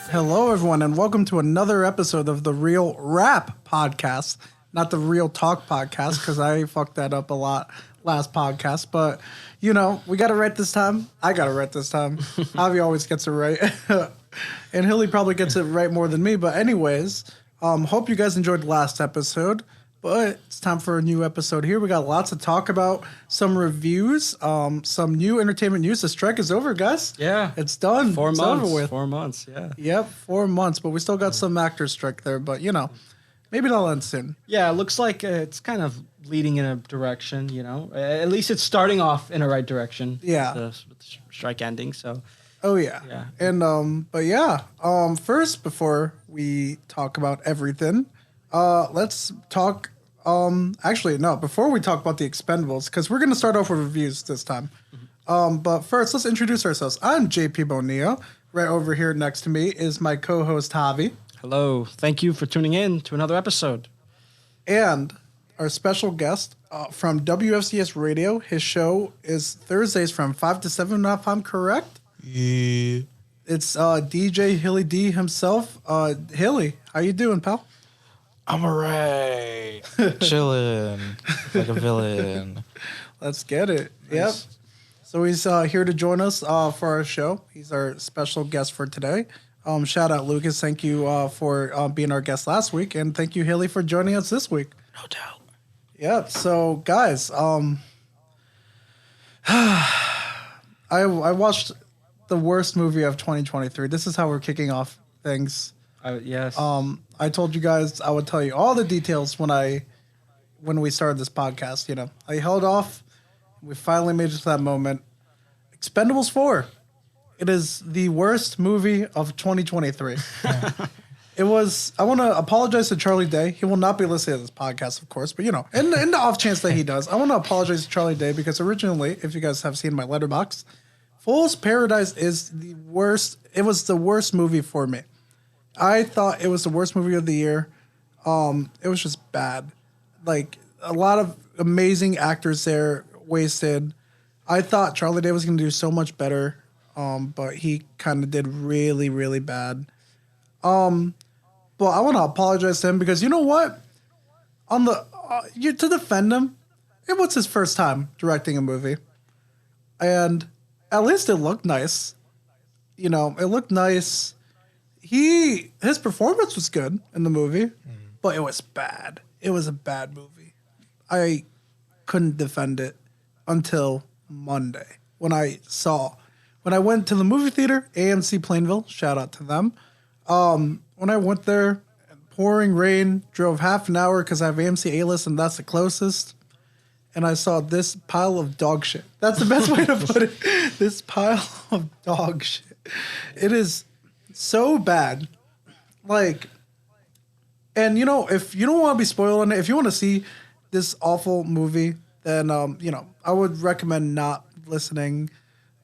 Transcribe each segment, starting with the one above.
Hello, everyone, and welcome to another episode of the Real Rap Podcast. Not the Real Talk Podcast, because I fucked that up a lot last podcast. But, you know, we got it right this time. I got it right this time. Javi always gets it right. And Hilly probably gets it right more than me. But anyways, hope you guys enjoyed the last episode. But it's time for a new episode here. We got lots to talk about, some reviews, some new entertainment news. The strike is over, guys. Yeah. It's done. 4 it's months. over with. 4 months, yeah. Yep, 4 months. But we still got some actors strike there. But, you know, maybe that'll end soon. Yeah, it looks like it's kind of leading in a direction, you know. At least it's starting off in a right direction. Yeah. With the strike ending, so. Oh, yeah. Yeah. And, but yeah, first, before we talk about everything, let's talk, actually, no, before we talk about the Expendables, because we're going to start off with reviews this time. But first, let's introduce ourselves. I'm JP Bonilla. Right over here next to me is my co-host, Javi. Hello. Thank you for tuning in to another episode. And our special guest from WFCS Radio. His show is Thursdays from 5 to 7, if I'm correct. Yeah. It's DJ Hilly D himself. Hilly, how you doing, pal? I'm alright. Chilling like a villain. Let's get it. Nice. Yep. So he's here to join us for our show. He's our special guest for today. Shout out, Lucas. Thank you for being our guest last week. And thank you, Hilly, for joining us this week. No doubt. Yep. So, guys, I watched the worst movie of 2023. This is how we're kicking off things. Yes. I told you guys I would tell you all the details when we started this podcast. You know, I held off. We finally made it to that moment. Expendables 4. It is the worst movie of 2023. It was. I want to apologize to Charlie Day. He will not be listening to this podcast, of course, but you know, in the off chance that he does, I want to apologize to Charlie Day because originally, if you guys have seen my letterbox, Fool's Paradise is the worst. It was the worst movie for me. I thought it was the worst movie of the year. It was just bad. Like, a lot of amazing actors there wasted. I thought Charlie Day was going to do so much better, but he kind of did really, really bad. But I want to apologize to him because you know what? To defend him, it was his first time directing a movie. And at least it looked nice. You know, it looked nice. His performance was good in the movie, but it was bad. It was a bad movie. I couldn't defend it until Monday when I went to the movie theater, AMC Plainville, shout out to them. When I went there, pouring rain, drove half an hour because I have AMC A-list and that's the closest. And I saw this pile of dog shit. That's the best way to put it. This pile of dog shit. It is so bad. Like, and you know, if you don't want to be spoiled on it, if you want to see this awful movie, then, you know, I would recommend not listening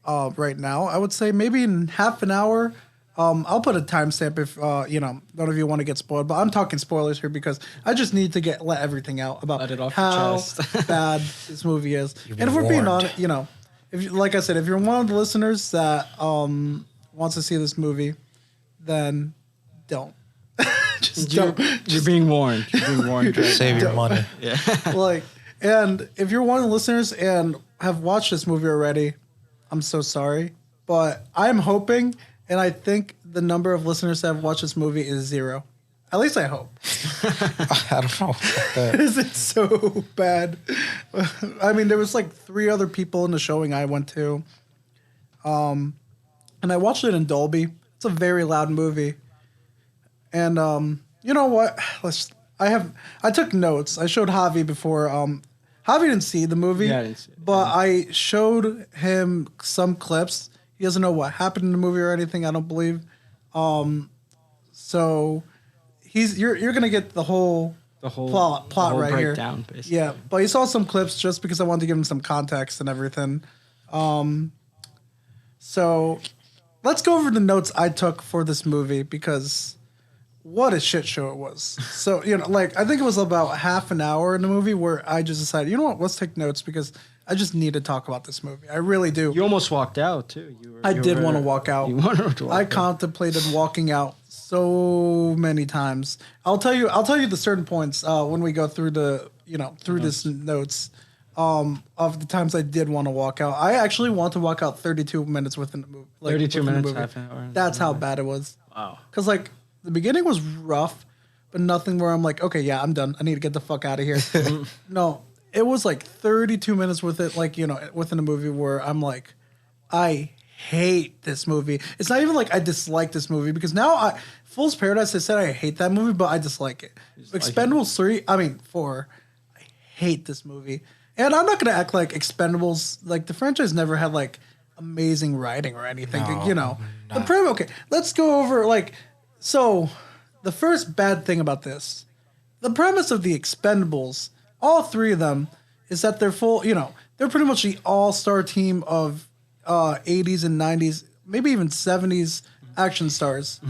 right now. I would say maybe in half an hour. I'll put a timestamp if, you know, none of you want to get spoiled, but I'm talking spoilers here because I just need to let everything out about how bad this movie is. And if we're being honest, you know, like I said, if you're one of the listeners that wants to see this movie, then don't. You're being warned. You're being warned. Right Save your money. Yeah. Like, and if you're one of the listeners and have watched this movie already, I'm so sorry, but I'm hoping. And I think the number of listeners that have watched this movie is 0. At least I hope. I don't know. Because it's so bad. I mean, there was like 3 other people in the showing I went to. And I watched it in Dolby. It's a very loud movie. And you know what? I took notes. I showed Javi before. Javi didn't see the movie. Yeah, I didn't see it. But I showed him some clips. He doesn't know what happened in the movie or anything, I don't believe. So you're gonna get the whole plot right breakdown, here. Basically. Yeah, but he saw some clips just because I wanted to give him some context and everything. So let's go over the notes I took for this movie because what a shit show it was. So, you know, like, I think it was about half an hour in the movie where I just decided, you know what, let's take notes because I just need to talk about this movie. I really do. You almost walked out too. I did want to walk out. You wanted to walk I out. contemplated walking out so many times. I'll tell you the certain points when we go through this notes of the times I did want to walk out. I actually want to walk out 32 minutes within the movie. 32 minutes, half an hour. That's how bad it was. Wow. Because like the beginning was rough, but nothing where I'm like, okay, yeah, I'm done. I need to get the fuck out of here. No, it was like 32 minutes with it, like, within a movie where I'm like, I hate this movie. It's not even like I dislike this movie because now Fool's Paradise, I said I hate that movie, but I dislike it. Expendables 4, I hate this movie. And I'm not going to act like Expendables, like the franchise never had like amazing writing or anything. No, Okay, let's go over so the first bad thing about this, the premise of the Expendables, all three of them, is that they're they're pretty much the all-star team of 80s and 90s, maybe even 70s action stars.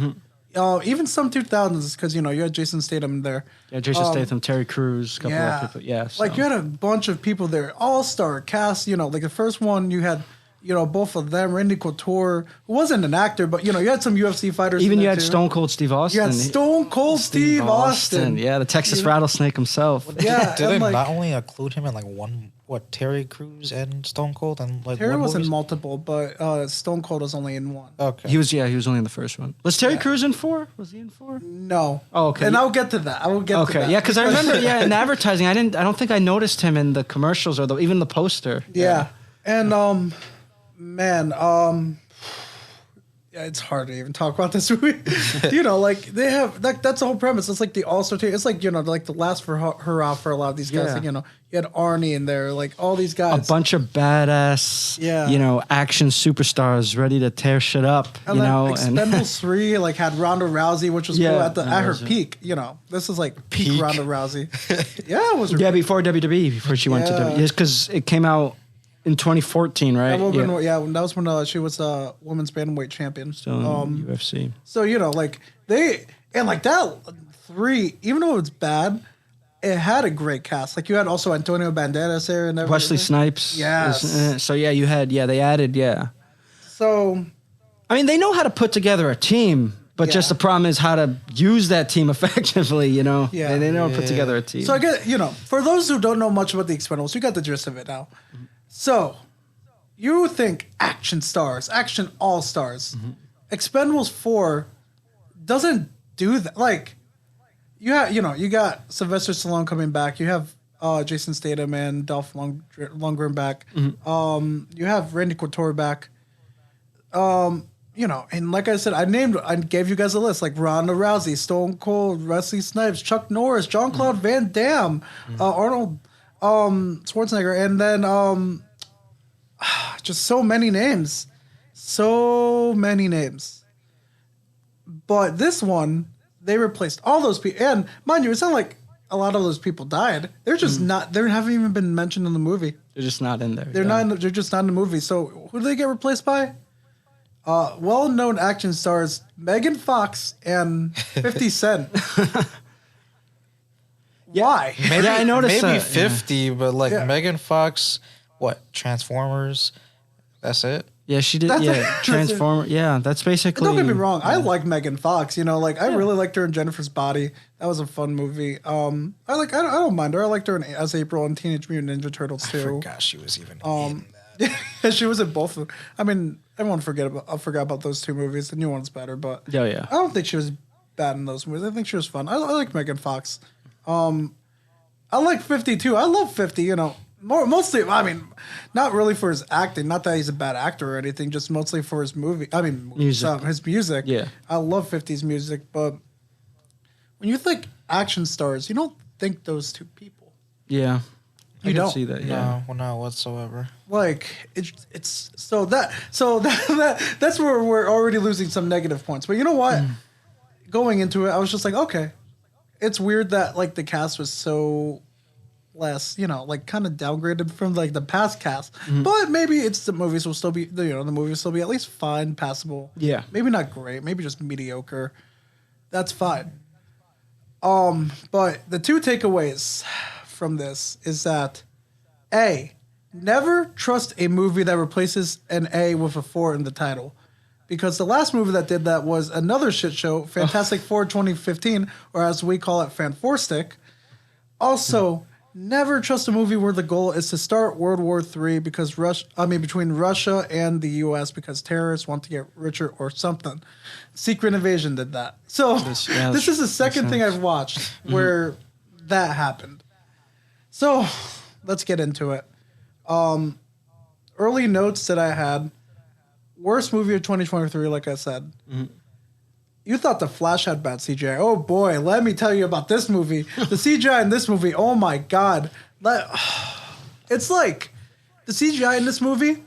Even some 2000s, because, you had Jason Statham there. Yeah, Jason Statham, Terry Crews, a couple of people. Yeah. So. Like, you had a bunch of people there, all-star cast, like the first one, you had, both of them, Randy Couture, who wasn't an actor, but, you had some UFC fighters. Even in you there had too. Stone Cold Steve Austin. You had Stone Cold Steve Austin. Yeah, the Texas Rattlesnake himself. Yeah, Did they and, not only include him in Terry Crews and Stone Cold and Terry was in movies? multiple, but Stone Cold was only in one. Okay. He was only in the first one. Was Terry Crews in 4? Was he in 4? No. Oh, okay. And I'll get to that. Okay, yeah, because I remember, in advertising, I don't think I noticed him in the commercials or even the poster. Yeah. And yeah, it's hard to even talk about this movie. They have that's the whole premise. It's like the all-star team. It's like, like the last hurrah for a lot of these guys. Yeah. Like, you had Arnie in there, like all these guys. A bunch of badass, action superstars ready to tear shit up, and Expendables 3 had Ronda Rousey, which was cool at her peak. This is like peak Ronda Rousey. Yeah, it was. Yeah, before WWE, before she went to WWE. Yes, because it came out in 2014, right? That was when she was a women's bantamweight champion. Still in UFC. So that 3, even though it's bad, it had a great cast. Like you had also Antonio Banderas there and everything. Wesley Snipes. Yes. So you had they added So, I mean, they know how to put together a team, but just the problem is how to use that team effectively. Yeah. They know how to put together a team. So I get for those who don't know much about the Expendables, you got the gist of it now. So, you think action stars, action all-stars. Expendables 4 doesn't do that. Like, you got Sylvester Stallone coming back. You have Jason Statham and Dolph Lundgren back. You have Randy Couture back. And like I said, I gave you guys a list, like Ronda Rousey, Stone Cold, Wesley Snipes, Chuck Norris, Jean-Claude Van Damme, Arnold Schwarzenegger, and then just so many names. But this one, they replaced all those people. And mind you, it's not like a lot of those people died. They're just not, they haven't even been mentioned in the movie. They're just not in there. They're just not in the movie. So who do they get replaced by? Well-known action stars Megan Fox and 50 Cent. Why? Maybe, I noticed maybe that, 50, but Megan Fox, Transformers? That's it? Yeah, she did. Transformer. Yeah, that's basically. Don't get me wrong. I like Megan Fox. I really liked her in Jennifer's Body. That was a fun movie. I don't mind her. I liked her as April in Teenage Mutant Ninja Turtles too. I forgot she was even in that. Yeah, she was in both of them. I mean, everyone forgot about those two movies. The new one's better, but I don't think she was bad in those movies. I think she was fun. I like Megan Fox. I like 50 too. I love 50. Mostly, I mean, not really for his acting. Not that he's a bad actor or anything. Just mostly for his movie. I mean, his music. Yeah, I love 50's music. But when you think action stars, you don't think those two people. Yeah, you don't see that. Yeah, no, whatsoever. Like it's that's where we're already losing some negative points. But you know what? Going into it, I was just like, okay, it's weird that like the cast was so less, kind of downgraded from like the past cast. But maybe the movies will still be, the movie will still be at least fine, passable. Yeah, maybe not great, maybe just mediocre. That's fine. But the two takeaways from this is that A, never trust a movie that replaces an A with a 4 in the title. Because the last movie that did that was another shit show, Fantastic Four 2015, or as we call it, Fan4stick. Also, never trust a movie where the goal is to start World War III between Russia and the U.S. because terrorists want to get richer or something. Secret Invasion did that. So this is the second thing I've watched where that happened. So let's get into it. Early notes that I had. Worst movie of 2023, like I said. Mm-hmm. You thought The Flash had bad CGI. Oh boy, let me tell you about this movie. The CGI in this movie, oh my God. It's like, the CGI in this movie,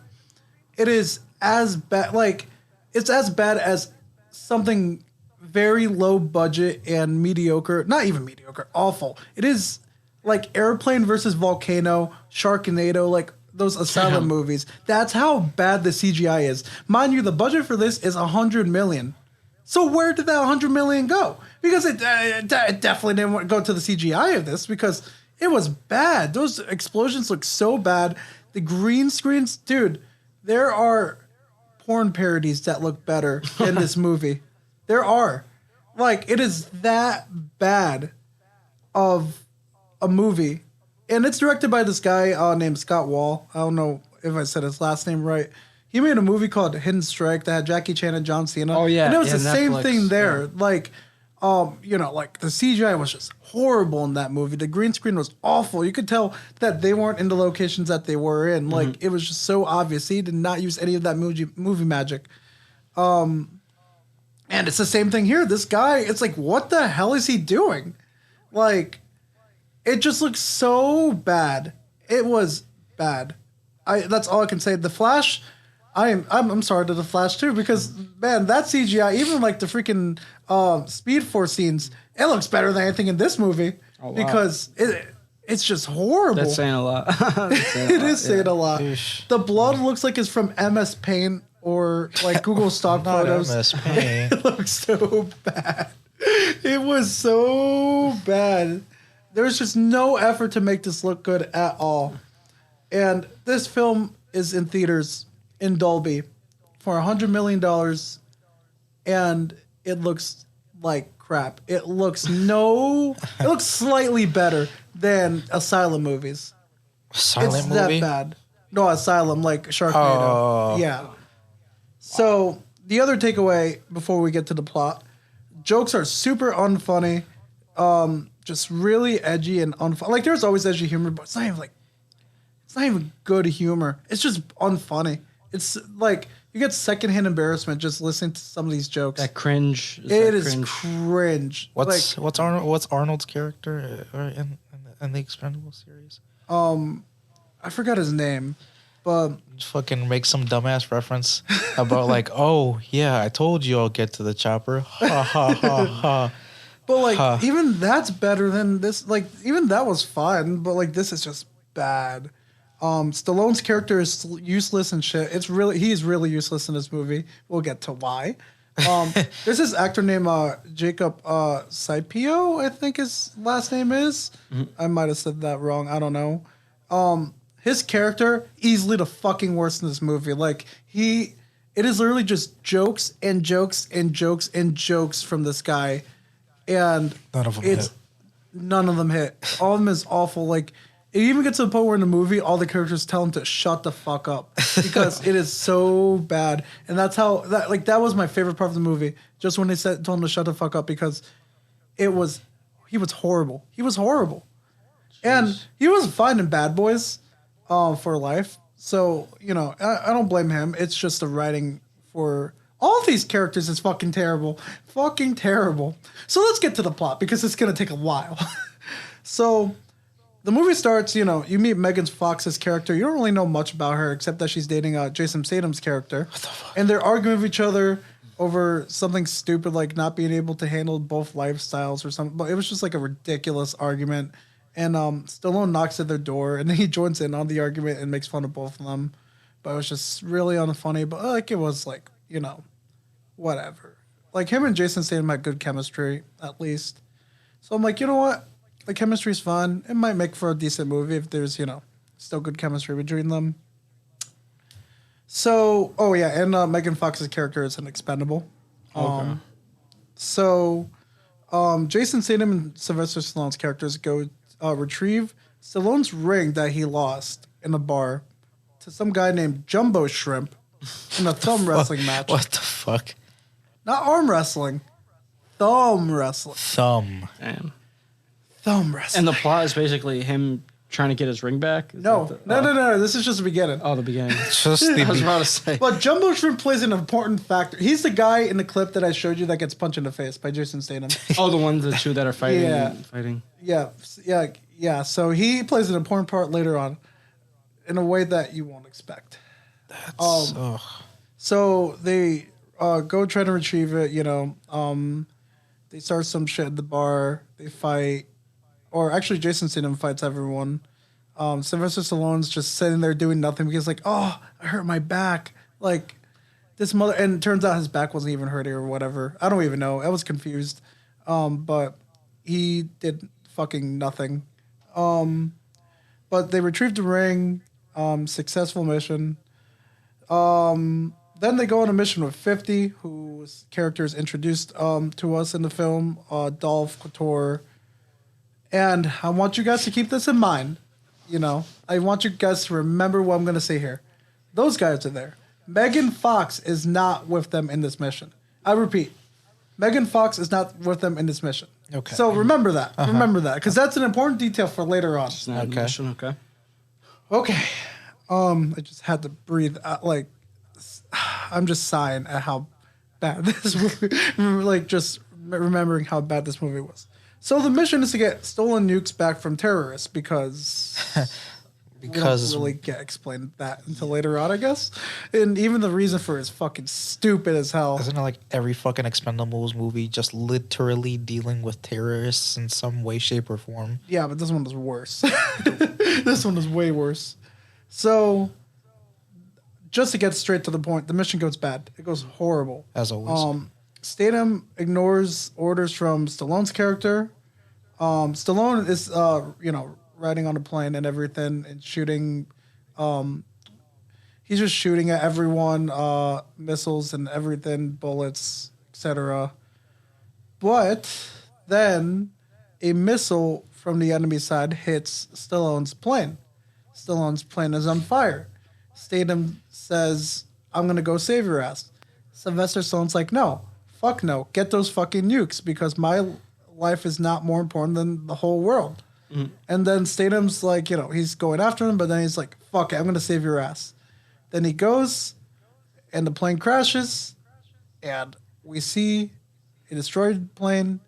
it is as bad, like, it's as bad as something very low budget and mediocre, not even mediocre, awful. It is like Airplane versus Volcano, Sharknado, like, those Asylum movies. That's how bad the CGI is. Mind you, the budget for this is $100 million. So where did that $100 million go? Because it definitely didn't go to the CGI of this because it was bad. Those explosions look so bad. The green screens, dude, there are porn parodies that look better in this movie. There are. Like, it is that bad of a movie. And it's directed by this guy named Scott Wall. I don't know if I said his last name right. He made a movie called Hidden Strike that had Jackie Chan and John Cena. Oh, yeah. And it was the Netflix, same thing there. Yeah. Like, like the CGI was just horrible in that movie. The green screen was awful. You could tell that they weren't in the locations that they were in. Like, it was just so obvious. He did not use any of that movie magic. And it's the same thing here. This guy, it's like, what the hell is he doing? Like, it just looks so bad. It was bad. That's all I can say. The Flash, I'm sorry to the Flash too because man, that CGI, even like the freaking Speed Force scenes, it looks better than anything in this movie because it's just horrible. That's saying a lot. It is saying a lot. Eesh. The blood looks like it's from MS Paint or like Google stock photos. MS Paint. It looks so bad. It was so bad. There was just no effort to make this look good at all. And this film is in theaters in Dolby for $100 million. And it looks like crap. It looks slightly better than Asylum movies. Silent movie? That bad. No, Asylum, like Sharknado. Oh. Yeah. So the other takeaway before we get to the plot, jokes are super unfunny. Just really edgy and unfunny. Like, there's always edgy humor, but it's not even good humor. It's just unfunny. It's like you get secondhand embarrassment just listening to some of these jokes. That cringe. It is cringe. What's Arnold's character in the Expendables series? I forgot his name, but just fucking make some dumbass reference about like, oh yeah, I told you I'll get to the chopper. Ha ha ha ha. But, like, even that's better than this. Like, even that was fun, but, like, this is just bad. Stallone's character is useless and shit. He's really useless in this movie. We'll get to why. There's this actor named Jacob Saipio, I think his last name is. Mm-hmm. I might have said that wrong. I don't know. His character, easily the fucking worst in this movie. Like, it is literally just jokes and jokes and jokes and jokes from this guy. And none of them hit. All of them is awful. Like, it even gets to the point where in the movie, all the characters tell him to shut the fuck up because it is so bad. And that's how that was my favorite part of the movie. Just when they told him to shut the fuck up because he was horrible. He was horrible, and he was fine in Bad Boys, for life. So I don't blame him. It's just the writing for. All of these characters is fucking terrible. Fucking terrible. So let's get to the plot because it's going to take a while. So the movie starts, you meet Megan Fox's character. You don't really know much about her except that she's dating Jason Statham's character. What the fuck? And they're arguing with each other over something stupid like not being able to handle both lifestyles or something. But it was just like a ridiculous argument. And Stallone knocks at their door and then he joins in on the argument and makes fun of both of them. But it was just really unfunny. But like it was like, whatever. Like, him and Jason Statham had good chemistry, at least. So I'm like, you know what? The chemistry's fun. It might make for a decent movie if there's, Still good chemistry between them. So, and Megan Fox's character is an expendable. Okay. Jason Statham and Sylvester Stallone's characters go retrieve Stallone's ring that he lost in a bar to some guy named Jumbo Shrimp in a thumb wrestling match. What the fuck? Not arm wrestling. Thumb wrestling. Damn. Thumb wrestling. And the plot is basically him trying to get his ring back? No. This is just the beginning. Oh, the beginning. Just I was the about to say. But Jumbo Shrimp plays an important factor. He's the guy in the clip that I showed you that gets punched in the face by Jason Statham. Oh, the two that are fighting. Yeah. Fighting. Yeah. So he plays an important part later on in a way that you won't expect. So they go try to retrieve it, they start some shit at the bar, they fight, or actually Jason Statham fights everyone. Sylvester Stallone's just sitting there doing nothing because like, oh, I hurt my back. Like this and it turns out his back wasn't even hurting or whatever. I don't even know. I was confused. But he did fucking nothing. But they retrieved the ring, successful mission. Then they go on a mission with 50, whose character is introduced to us in the film, Dolph Couture. And I want you guys to keep this in mind. I want you guys to remember what I'm going to say here. Those guys are there. Megan Fox is not with them in this mission. I repeat, Megan Fox is not with them in this mission. Okay. So remember that. Uh-huh. Remember that, because that's an important detail for later on. It's not a mission, okay. Okay. I just had to breathe. I'm just sighing at how bad this movie, just remembering how bad this movie was. So the mission is to get stolen nukes back from terrorists because we don't really get explained that until later on, I guess. And even the reason for it is fucking stupid as hell. Isn't it like every fucking Expendables movie just literally dealing with terrorists in some way, shape, or form? Yeah, but this one was worse. This one was way worse. So, just to get straight to the point, the mission goes bad. It goes horrible. As always. Statham ignores orders from Stallone's character. Stallone is, riding on a plane and everything and shooting. He's just shooting at everyone, missiles and everything, bullets, etc. But then a missile from the enemy side hits Stallone's plane. Stallone's plane is on fire. Statham says, I'm going to go save your ass. Sylvester Stallone's like, no, fuck no. Get those fucking nukes because my life is not more important than the whole world. Mm-hmm. And then Statham's like, he's going after him, but then he's like, fuck it, I'm going to save your ass. Then he goes and the plane crashes and we see a destroyed plane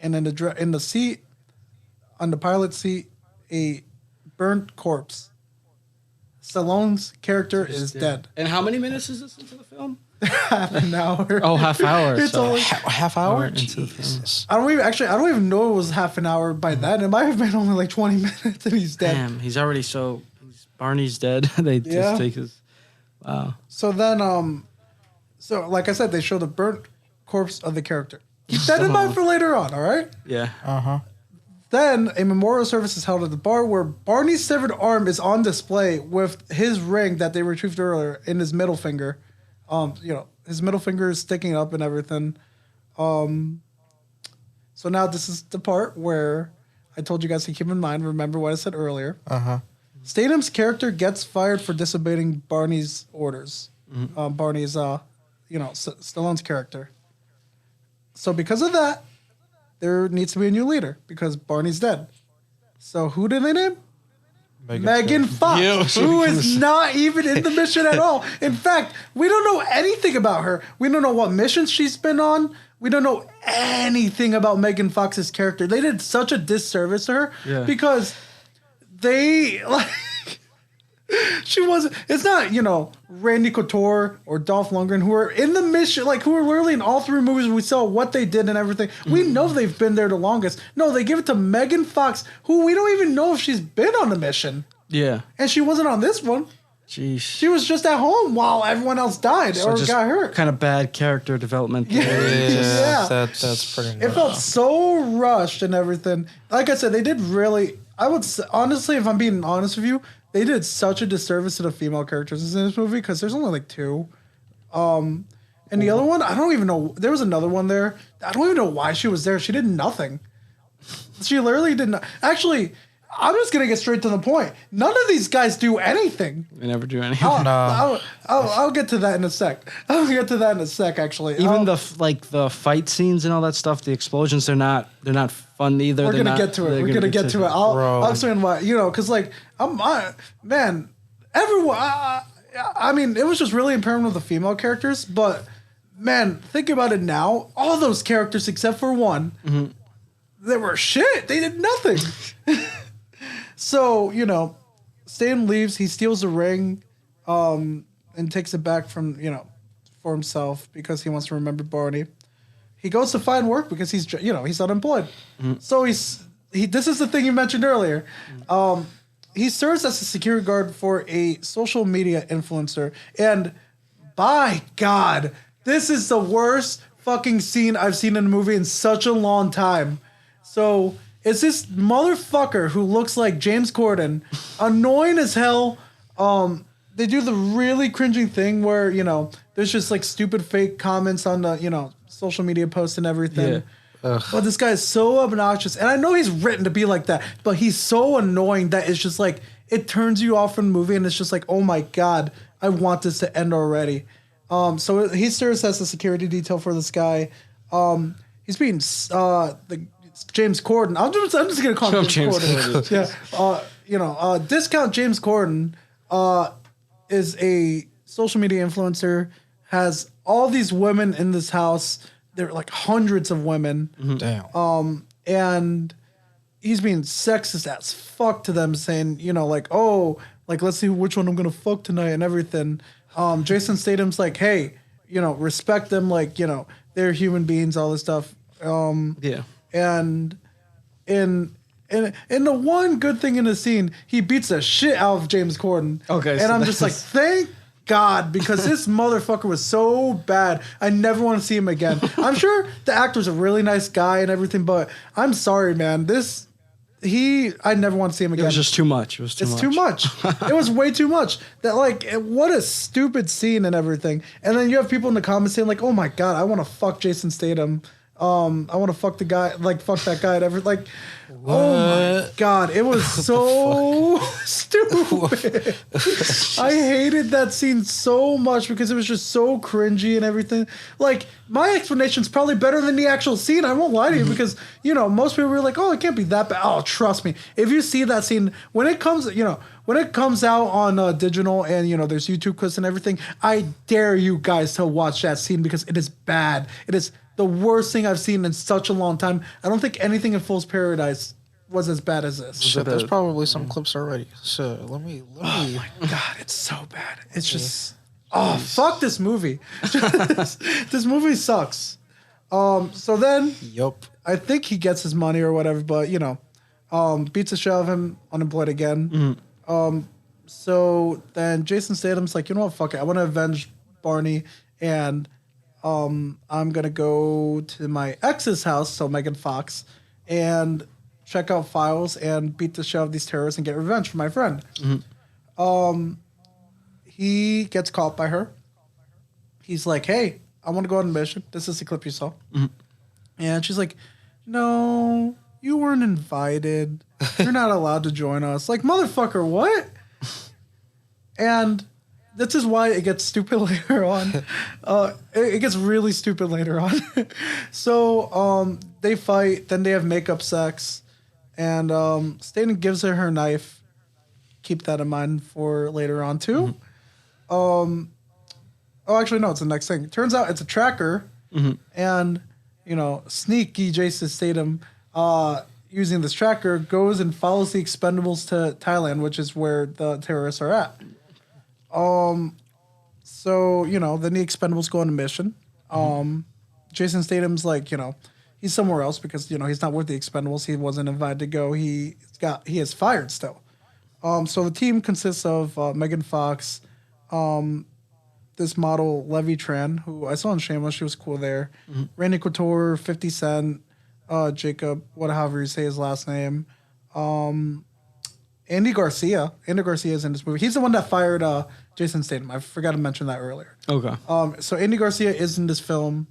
and in the seat, on the pilot seat, a burnt corpse. Stallone's character is dead. And how many minutes is this into the film? Half an hour. Oh, half hour. It's only half hour into the film. I don't even know it was half an hour by then. It might have been only like 20 minutes and he's dead. Damn, he's already Barney's dead. They just take his. Wow. So then, like I said, they show the burnt corpse of the character. Keep that in mind for later on, all right? Yeah. Uh-huh. Then a memorial service is held at the bar where Barney's severed arm is on display with his ring that they retrieved earlier in his middle finger. His middle finger is sticking up and everything. So now this is the part where I told you guys to keep in mind. Remember what I said earlier. Uh-huh. Statham's character gets fired for disobeying Barney's orders. Mm-hmm. Barney's, Stallone's character. So because of that, there needs to be a new leader because Barney's dead. So who did they name? Megan Fox, who is not even in the mission at all. In fact, we don't know anything about her. We don't know what missions she's been on. We don't know anything about Megan Fox's character. They did such a disservice to her because they she wasn't. It's not Randy Couture or Dolph Lundgren who are in the mission, who are literally in all three movies. We saw what they did and everything. We know they've been there the longest. No, they give it to Megan Fox, who we don't even know if she's been on the mission. Yeah, and she wasn't on this one. Jeez, she was just at home while everyone else died or got hurt. Kind of bad character development. Yeah. That's pretty much. It felt so rushed and everything. Like I said, they did really. I would say, honestly, if I'm being honest with you, they did such a disservice to the female characters in this movie because there's only like 2. And the other one, I don't even know. There was another one there. I don't even know why she was there. She did nothing. She literally did not. Actually, I'm just going to get straight to the point. None of these guys do anything. They never do anything. I'll get to that in a sec. Actually. Even the fight scenes and all that stuff, the explosions, they're not fun either. We're going to get to it. We're going to get to it. I'll explain why. Because man, everyone... I mean, it was just really impairing with the female characters, but man, think about it now. All those characters except for one, they were shit. They did nothing. So, Stan leaves. He steals a ring and takes it back from, for himself because he wants to remember Barney. He goes to find work because he's unemployed. So this is the thing you mentioned earlier. He serves as a security guard for a social media influencer. And by God, this is the worst fucking scene I've seen in a movie in such a long time. So it's this motherfucker who looks like James Corden, annoying as hell. They do the really cringing thing where, there's just like stupid fake comments on the, social media posts and everything. Yeah. But this guy is so obnoxious. And I know he's written to be like that, but he's so annoying that it's just like, it turns you off from the movie and it's just like, oh my God, I want this to end already. So he serves as a security detail for this guy. He's being James Corden. I'm just going to call him James Corden. Yeah. Discount James Corden is a social media influencer, has all these women in this house. There are like hundreds of women. Damn. And he's being sexist as fuck to them, saying, let's see which one I'm gonna fuck tonight and everything. Jason Statham's like, hey, respect them, they're human beings, all this stuff. Yeah. And in the one good thing in the scene, he beats the shit out of James Corden. Okay. And I'm just like, thank God, because this motherfucker was so bad. I never want to see him again. I'm sure the actor's a really nice guy and everything, but I'm sorry, man. I never want to see him again. It was just too much. It's too much. It was way too much. What a stupid scene and everything. And then you have people in the comments saying like, oh my God, I want to fuck Jason Statham. I want to fuck the guy, fuck that guy and everything. What? Oh my God, it was so stupid. I hated that scene so much because it was just so cringy and everything. My explanation's probably better than the actual scene. I won't lie to you because, most people were like, oh, it can't be that bad. Oh, trust me. If you see that scene, when it comes out on digital and, there's YouTube clips and everything, I dare you guys to watch that scene because it is bad. It is the worst thing I've seen in such a long time. I don't think anything in Fool's Paradise was as bad as this. Shit, there's probably some clips already. So let me. Oh my God, it's so bad. It's just. Oh, fuck this movie. This movie sucks. So then. Yup. I think he gets his money or whatever, but beats the shit out of him, unemployed again. So then Jason Statham's like, you know what, fuck it. I want to avenge Barney and. I'm gonna go to my ex's house, so Megan Fox, and check out files and beat the shit out of these terrorists and get revenge for my friend. He gets caught by her. He's like, hey, I want to go on a mission. This is the clip you saw. And she's like, no, you weren't invited. You're not allowed to join us. Like, motherfucker, what? And this is why it gets stupid later on. It gets really stupid later on. So they fight. Then they have makeup sex. And Staten gives her knife. Keep that in mind for later on, too. Actually, no. It's the next thing. It turns out it's a tracker. And, sneaky Jason Statham, using this tracker, goes and follows the Expendables to Thailand, which is where the terrorists are at. So, then the Expendables go on a mission. Jason Statham's like, he's somewhere else because, he's not with the Expendables. He wasn't invited to go. He is fired still. So the team consists of Megan Fox, this model Levi Tran, who I saw in Shameless. She was cool there. Randy Couture, 50 Cent, Jacob, however you say his last name. Andy Garcia. Andy Garcia is in this movie. He's the one that fired Jason Statham. I forgot to mention that earlier. Okay. So Andy Garcia is in this film,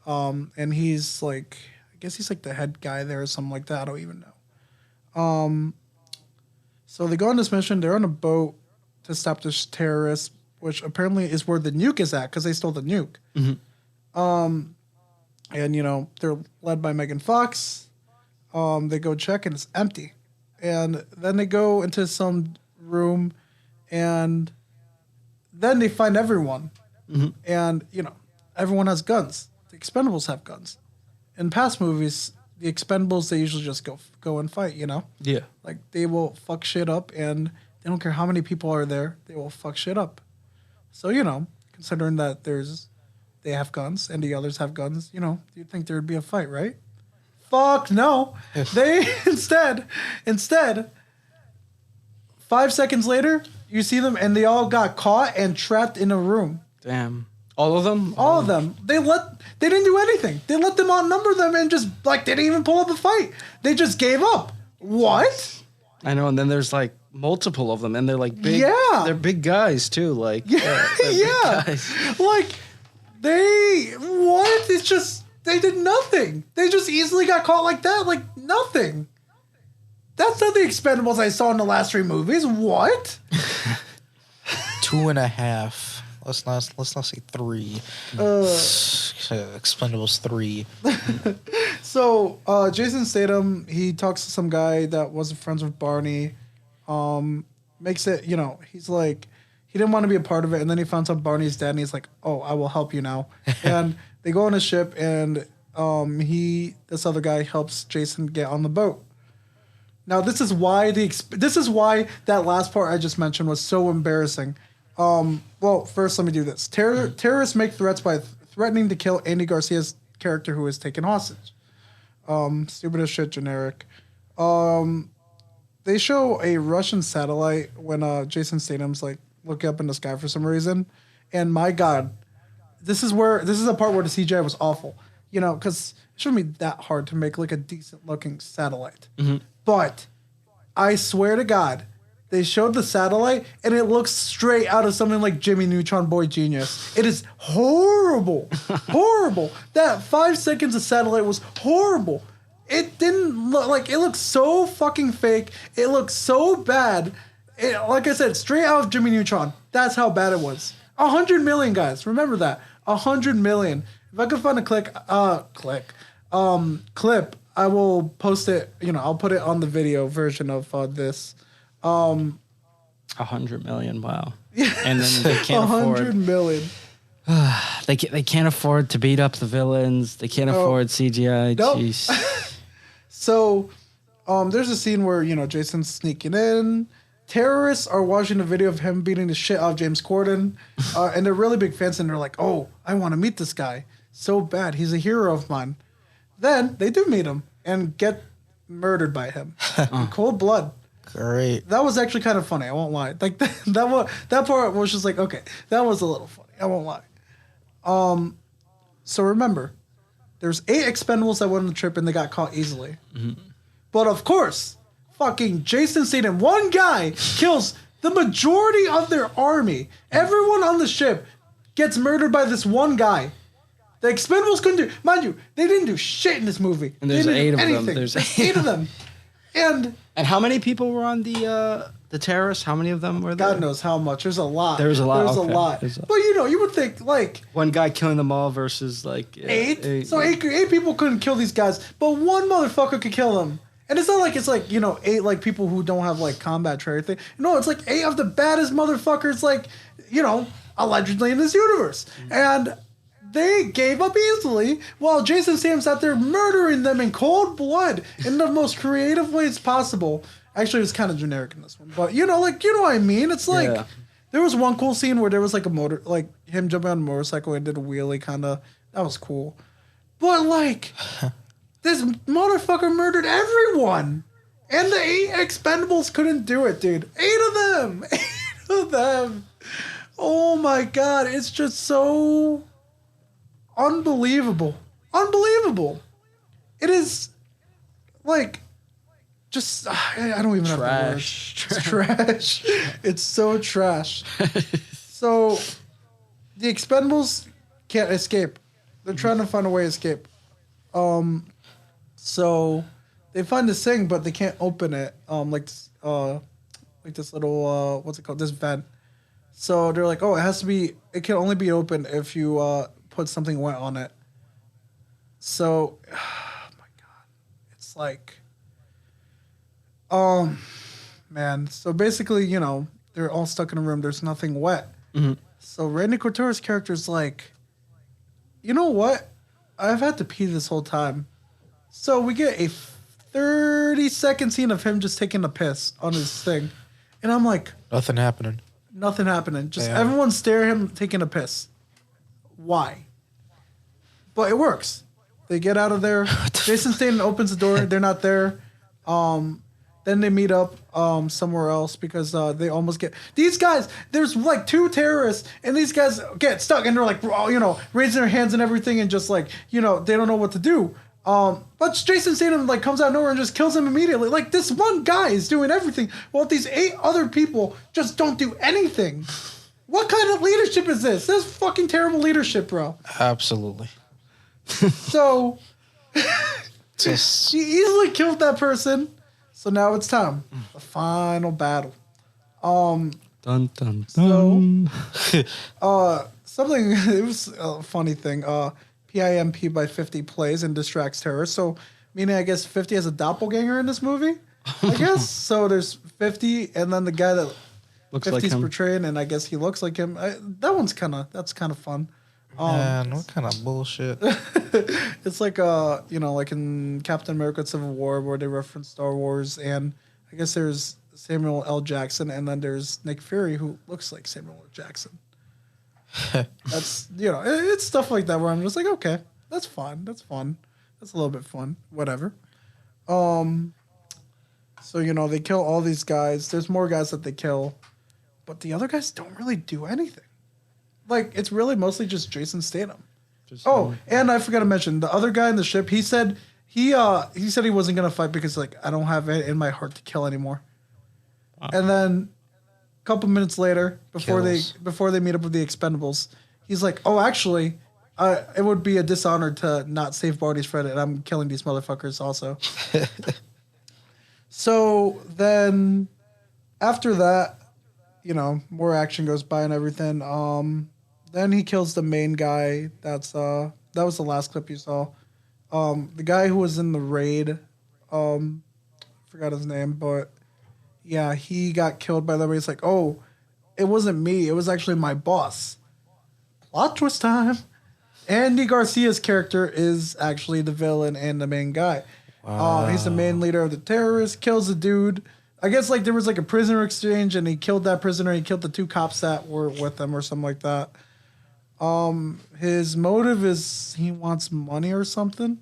and he's like, I guess he's like the head guy there or something like that. I don't even know. So they go on this mission. They're on a boat to stop this terrorist, which apparently is where the nuke is at because they stole the nuke. Mm-hmm. And, you know, they're led by Megan Fox. They go check and it's empty. And then they go into some room and then they find everyone. Mm-hmm. And, you know, everyone has guns. The Expendables have guns. In past movies, the Expendables, they usually just go and fight, you know? Yeah. Like, they will fuck shit up and they don't care how many people are there. They will fuck shit up. So, you know, considering that they have guns and the others have guns, you know, you'd think there would be a fight, right? Fuck no. They instead, 5 seconds later, you see them and they all got caught and trapped in a room. Damn. All of them? All of them. They didn't do anything. They let them outnumber them and just, like, they didn't even pull up a fight. They just gave up. What? I know, and then there's, like, multiple of them, and they're, like, big. Yeah. They're big guys, too. Like, yeah. Like, what? It's just, they did nothing. They just easily got caught like that. Like, nothing. That's not the Expendables I saw in the last 3 movies. What? 2.5. Let's not say 3. Expendables 3. So Jason Statham, he talks to some guy that wasn't friends with Barney. Makes it, you know, he's like, he didn't want to be a part of it, and then he found out Barney's dead, and he's like, oh, I will help you now. And they go on a ship, and this other guy helps Jason get on the boat. Now this is why that last part I just mentioned was so embarrassing. Well, first let me do this. Terrorists make threats by threatening to kill Andy Garcia's character who is taken hostage. Stupid as shit, generic. They show a Russian satellite when Jason Statham's like looking up in the sky for some reason. And my God, this is a part where the CGI was awful. You know, because it shouldn't be that hard to make like a decent looking satellite. Mm-hmm. But I swear to God, they showed the satellite, and it looks straight out of something like Jimmy Neutron Boy Genius. It is horrible. Horrible. That 5 seconds of satellite was horrible. It didn't look like, it looked so fucking fake. It looked so bad. Like I said, straight out of Jimmy Neutron. That's how bad it was. 100 million, guys. Remember that. 100 million. If I could find a clip, I will post it. You know, I'll put it on the video version of this. 100 million, wow. And then they can't 100 million. They can't afford to beat up the villains. They can't afford CGI. Nope. Jeez. So, there's a scene where, you know, Jason's sneaking in. Terrorists are watching a video of him beating the shit out of James Corden. And they're really big fans, and they're like, oh, I want to meet this guy so bad. He's a hero of mine. Then they do meet him and get murdered by him in cold blood. Great. That was actually kind of funny. I won't lie. Like that part was just like, okay, that was a little funny. I won't lie. So remember, there's 8 Expendables that went on the trip and they got caught easily. Mm-hmm. But of course, fucking Jason Statham, one guy kills the majority of their army. Everyone on the ship gets murdered by this one guy. The Expendables couldn't do, mind you, they didn't do shit in this movie. And there's 8 of anything. them. There's 8 of them. And how many people were on the terrorists? How many of them were there? God knows how much. There's a lot. There's a lot. There's a lot. But you know, you would think like one guy killing them all versus like 8. So 8 people couldn't kill these guys, but one motherfucker could kill them. And it's not like it's like, you know, 8 like people who don't have like combat training thing. No, it's like 8 of the baddest motherfuckers, like, you know, allegedly in this universe. And they gave up easily while Jason Statham sat there murdering them in cold blood in the most creative ways possible. Actually, it was kind of generic in this one, but you know what I mean? It's like, there was one cool scene where there was like like him jumping on a motorcycle and did a wheelie kind of, that was cool. But like, this motherfucker murdered everyone. And the 8 Expendables couldn't do it, dude. 8 of them. 8 of them. Oh my God. It's just so unbelievable. Unbelievable. It is like, just I don't even have the words. It's trash. It's so trash. So the Expendables can't escape. They're trying to find a way to escape. So they find this thing, but they can't open it. Like this little what's it called? This vent. So they're like, oh, it can only be opened if you put something wet on it. So, oh my God, it's like, man. So basically, they're all stuck in a room. There's nothing wet. Mm-hmm. So Randy Couture's character's like, you know what? I've had to pee this whole time. So we get a 30-second scene of him just taking a piss on his thing. And I'm like... Nothing happening. Just everyone stare at him taking a piss. Why? But it works. They get out of there. Jason Statham opens the door. They're not there. Then they meet up somewhere else because they almost get... These guys, there's like 2 terrorists, and these guys get stuck, and they're like, raising their hands and everything, and just like, they don't know what to do. But Jason Statham like comes out of nowhere and just kills him immediately. Like, this one guy is doing everything, while these 8 other people just don't do anything. What kind of leadership is this? This is fucking terrible leadership, bro. Absolutely. So, he easily killed that person. So now it's time. The final battle. Dun, dun, dun. So, something, it was a funny thing. PIMP by 50 plays and distracts terrorists. So, meaning I guess 50 has a doppelganger in this movie, I guess. So there's 50, and then the guy that looks 50's like him. portraying, and I guess he looks like him. That's kind of fun. Man, what kind of bullshit? It's like like in Captain America: Civil War, where they reference Star Wars, and I guess there's Samuel L. Jackson, and then there's Nick Fury, who looks like Samuel L. Jackson. That's it's stuff like that where I'm just like, okay, that's fine, that's fun, that's a little bit fun, whatever. So they kill all these guys. There's more guys that they kill, but the other guys don't really do anything. Like, it's really mostly just Jason Statham. And I forgot to mention the other guy in the ship. He said he wasn't gonna fight because like, I don't have it in my heart to kill anymore. And then a couple minutes later, before they meet up with the Expendables, he's like, oh, actually, it would be a dishonor to not save Barney's friend, and I'm killing these motherfuckers also. So then after that, more action goes by and everything. Then he kills the main guy. That was the last clip you saw. The guy who was in the raid, forgot his name, but yeah, he got killed by the way. It's like, oh, it wasn't me. It was actually my boss. Plot twist time. Andy Garcia's character is actually the villain and the main guy. Wow. He's the main leader of the terrorists, kills the dude. I guess like there was like a prisoner exchange and he killed that prisoner. He killed the 2 cops that were with him or something like that. His motive is he wants money or something.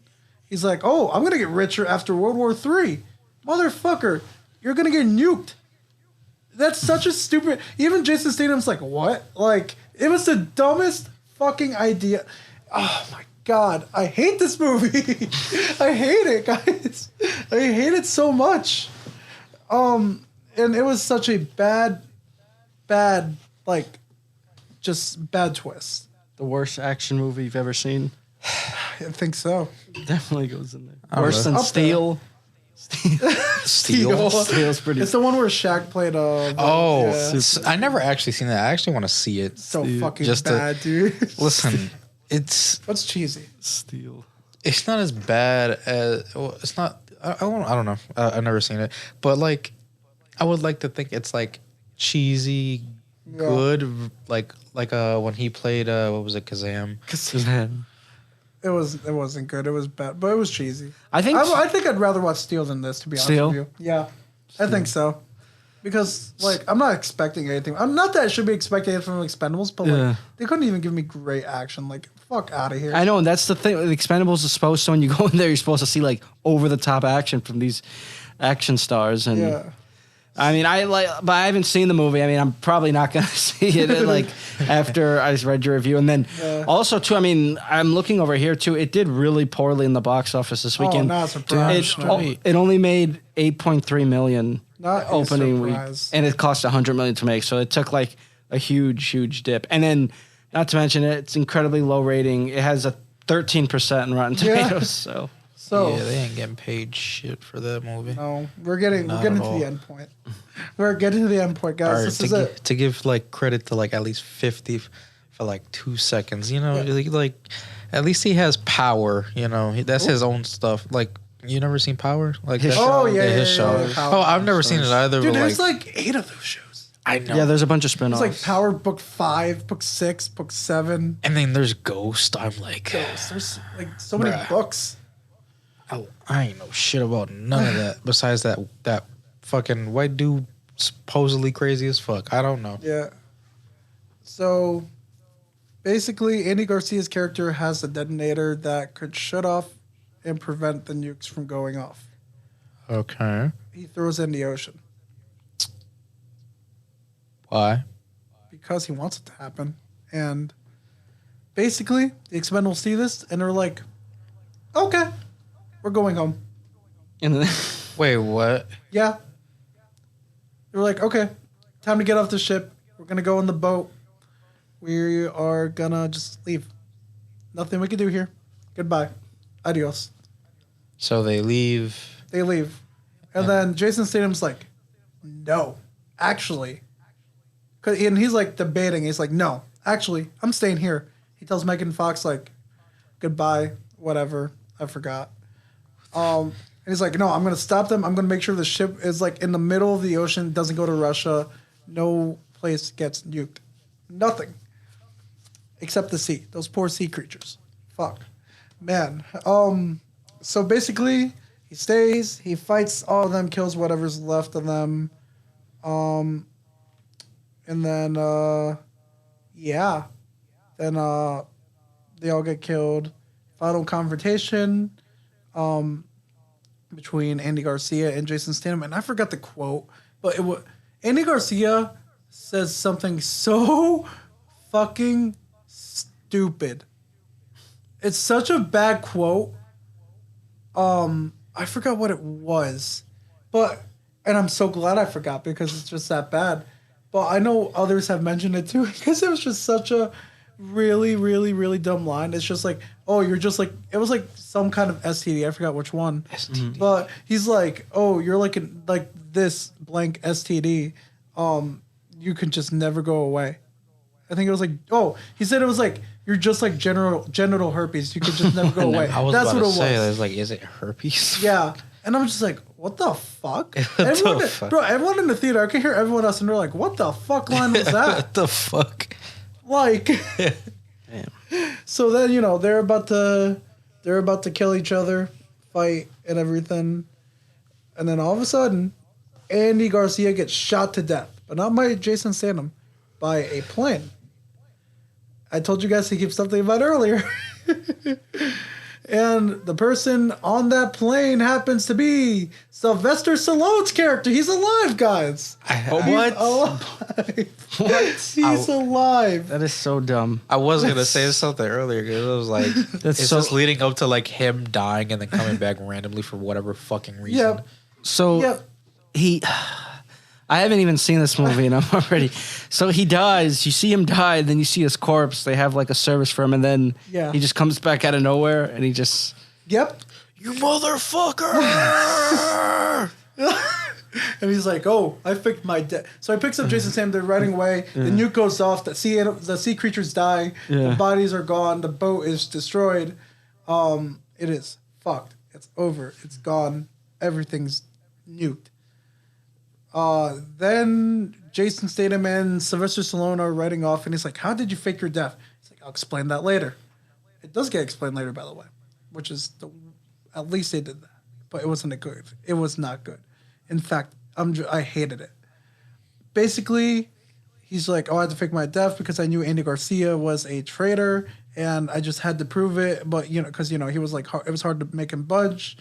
He's like, oh, I'm going to get richer after World War III. Motherfucker, you're going to get nuked. That's such a stupid... Even Jason Statham's like, what? Like, it was the dumbest fucking idea. Oh, my God. I hate this movie. I hate it, guys. I hate it so much. And it was such a bad, like, just bad twist. The worst action movie you've ever seen? I think so. Definitely goes in there. Worse than Steel. Steel's pretty... It's the one where Shaq played I never actually seen that. I actually want to see it. So fucking just bad, dude. Listen, it's... What's cheesy? Steel. It's not as bad as... Well, it's not... I don't know. I've never seen it. But, like, I would like to think it's, like, cheesy, good. Like when he played, what was it, Kazam? It wasn't good. It was bad, but it was cheesy. I think I'd rather watch Steel than this, to be honest with you. Yeah, Steel. I think so. Because, like, I'm not expecting anything. I'm not that I should be expecting anything from Expendables, but, like, they couldn't even give me great action. Like, fuck out of here. I know, and that's the thing. The Expendables is supposed to, when you go in there, you're supposed to see, like, over-the-top action from these action stars. And I mean, but I haven't seen the movie. I mean, I'm probably not going to see it like after I just read your review. And then also too, I mean, I'm looking over here too. It did really poorly in the box office this weekend. Oh, not surprised. It only made 8.3 million opening week, and it cost 100 million to make. So it took like a huge dip. And then, not to mention, it's incredibly low rating. It has a 13% in Rotten Tomatoes. So yeah, they ain't getting paid shit for that movie. No, we're getting to the end point. We're getting to the end point, guys. Right, this is it. To give like credit to like at least 50 for like 2 seconds. You know, like at least he has power. You know, that's his own stuff. Like you never seen Power? Like his show? show. His show. Power. Oh, I've never seen it either. Dude, but there's like 8 of those shows. I know. Yeah, there's a bunch of spin-offs. It's like Power Book 5, Book 6, Book 7. And then there's Ghost. I'm like, There's like so many books. I ain't know shit about none of that. Besides that fucking white dude supposedly crazy as fuck. I don't know. Yeah. So basically, Andy Garcia's character has a detonator that could shut off and prevent the nukes from going off. Okay. He throws it in the ocean. Why? Because he wants it to happen. And basically, the Expendables see this and they're like, okay, we're going home. And then Wait, what? Yeah. They're like, okay, time to get off the ship. We're going to go in the boat. We are going to just leave. Nothing we can do here. Goodbye. Adios. So they leave. They leave. And then Jason Statham's like, no, actually. And he's like debating. He's like, no, actually, I'm staying here. He tells Megan Fox, like, goodbye, whatever. I forgot. And he's like, no, I'm going to stop them. I'm going to make sure the ship is like in the middle of the ocean, doesn't go to Russia. No place gets nuked. Nothing. Except the sea. Those poor sea creatures. Fuck. Man. So basically, he stays. He fights all of them, kills whatever's left of them. And then, yeah. Then they all get killed. Final confrontation between Andy Garcia and Jason Statham. And I forgot the quote, but Andy Garcia says something so fucking stupid. It's such a bad quote. I forgot what it was. And I'm so glad I forgot because it's just that bad. But I know others have mentioned it too because it was just such a really, really, really dumb line. It's just like, oh, you're just like, it was like some kind of STD. I forgot which one. STD. But he's like, oh, you're like this blank STD. You can just never go away. I think it was like, oh, he said it was like, you're just like genital herpes. You could just never go away. That's what it was. I was like, is it herpes? Yeah. And I'm just like, what the fuck? Everyone in the theater, I can hear everyone else, and they're like, what the fuck line was that? What the fuck? Like, so then, they're about to kill each other, fight and everything. And then all of a sudden, Andy Garcia gets shot to death, but not by Jason Statham, by a plane. I told you guys to keep something about earlier. And the person on that plane happens to be Sylvester Stallone's character. He's alive, guys. What? He's alive. What? He's alive. That is so dumb. I was going to say something earlier because it was like, it's just leading up to like him dying and then coming back randomly for whatever fucking reason. Yep. So I haven't even seen this movie and I'm already. So he dies. You see him die, then you see his corpse. They have like a service for him, and then he just comes back out of nowhere and he just. Yep. You motherfucker! And he's like, "Oh, I picked my death." So he picks up Jason Statham. They're riding away. The nuke goes off. The sea creatures die. Yeah. The bodies are gone. The boat is destroyed. It is fucked. It's over. It's gone. Everything's nuked. Then Jason Statham and Sylvester Stallone are riding off, and he's like, "How did you fake your death?" He's like, "I'll explain that later." It does get explained later, by the way, which is at least they did that, but it wasn't good. It was not good. In fact, I hated it. Basically, he's like, "Oh, I had to fake my death because I knew Andy Garcia was a traitor, and I just had to prove it." But because he was like, it was hard to make him budge.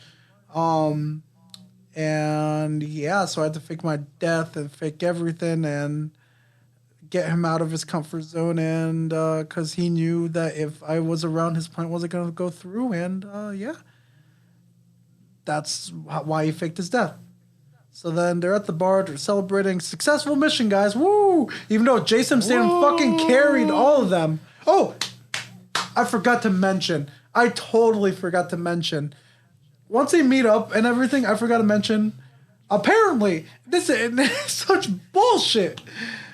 And yeah, so I had to fake my death and fake everything and get him out of his comfort zone. And because he knew that if I was around, his plan wasn't going to go through. And yeah, that's why he faked his death. So then they're at the bar, they're celebrating. Successful mission, guys. Woo! Even though Jason Statham fucking carried all of them. Oh, I forgot to mention. I totally forgot to mention. Once they meet up and everything, I forgot to mention. Apparently, this is such bullshit.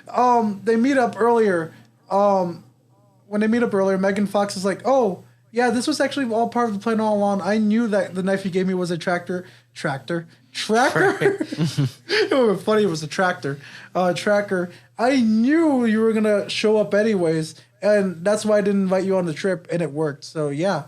They meet up earlier. When they meet up earlier, Megan Fox is like, "Oh, yeah, this was actually all part of the plan all along. I knew that the knife you gave me was a tracker. It would be funny if it was a tracker. I knew you were gonna show up anyways, and that's why I didn't invite you on the trip, and it worked. So yeah.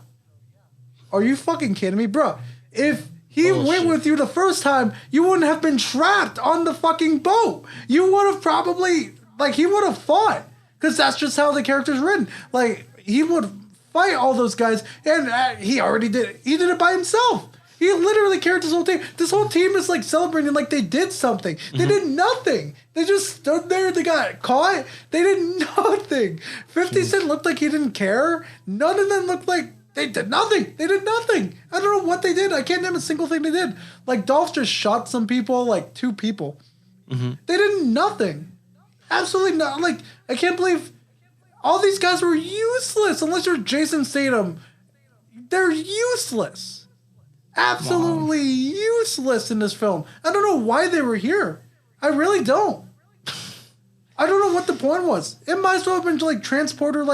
Are you fucking kidding me, bro? If he went with you the first time, you wouldn't have been trapped on the fucking boat. You would have probably, he would have fought. Because that's just how the character's written. He would fight all those guys, and he already did it. He did it by himself. He literally carried this whole team. This whole team is celebrating like they did something. They did nothing. They just stood there. They got caught. They did nothing. 50 Cent looked like he didn't care. None of them looked like they did nothing. They did nothing. I don't know what they did. I can't name a single thing they did. Dolph just shot some people, 2 people. Mm-hmm. They did nothing. Absolutely not. I can't believe all these guys were useless unless you're Jason Statham. They're useless. Absolutely useless in this film. I don't know why they were here. I really don't. I don't know what the point was. It might as well have been Transporter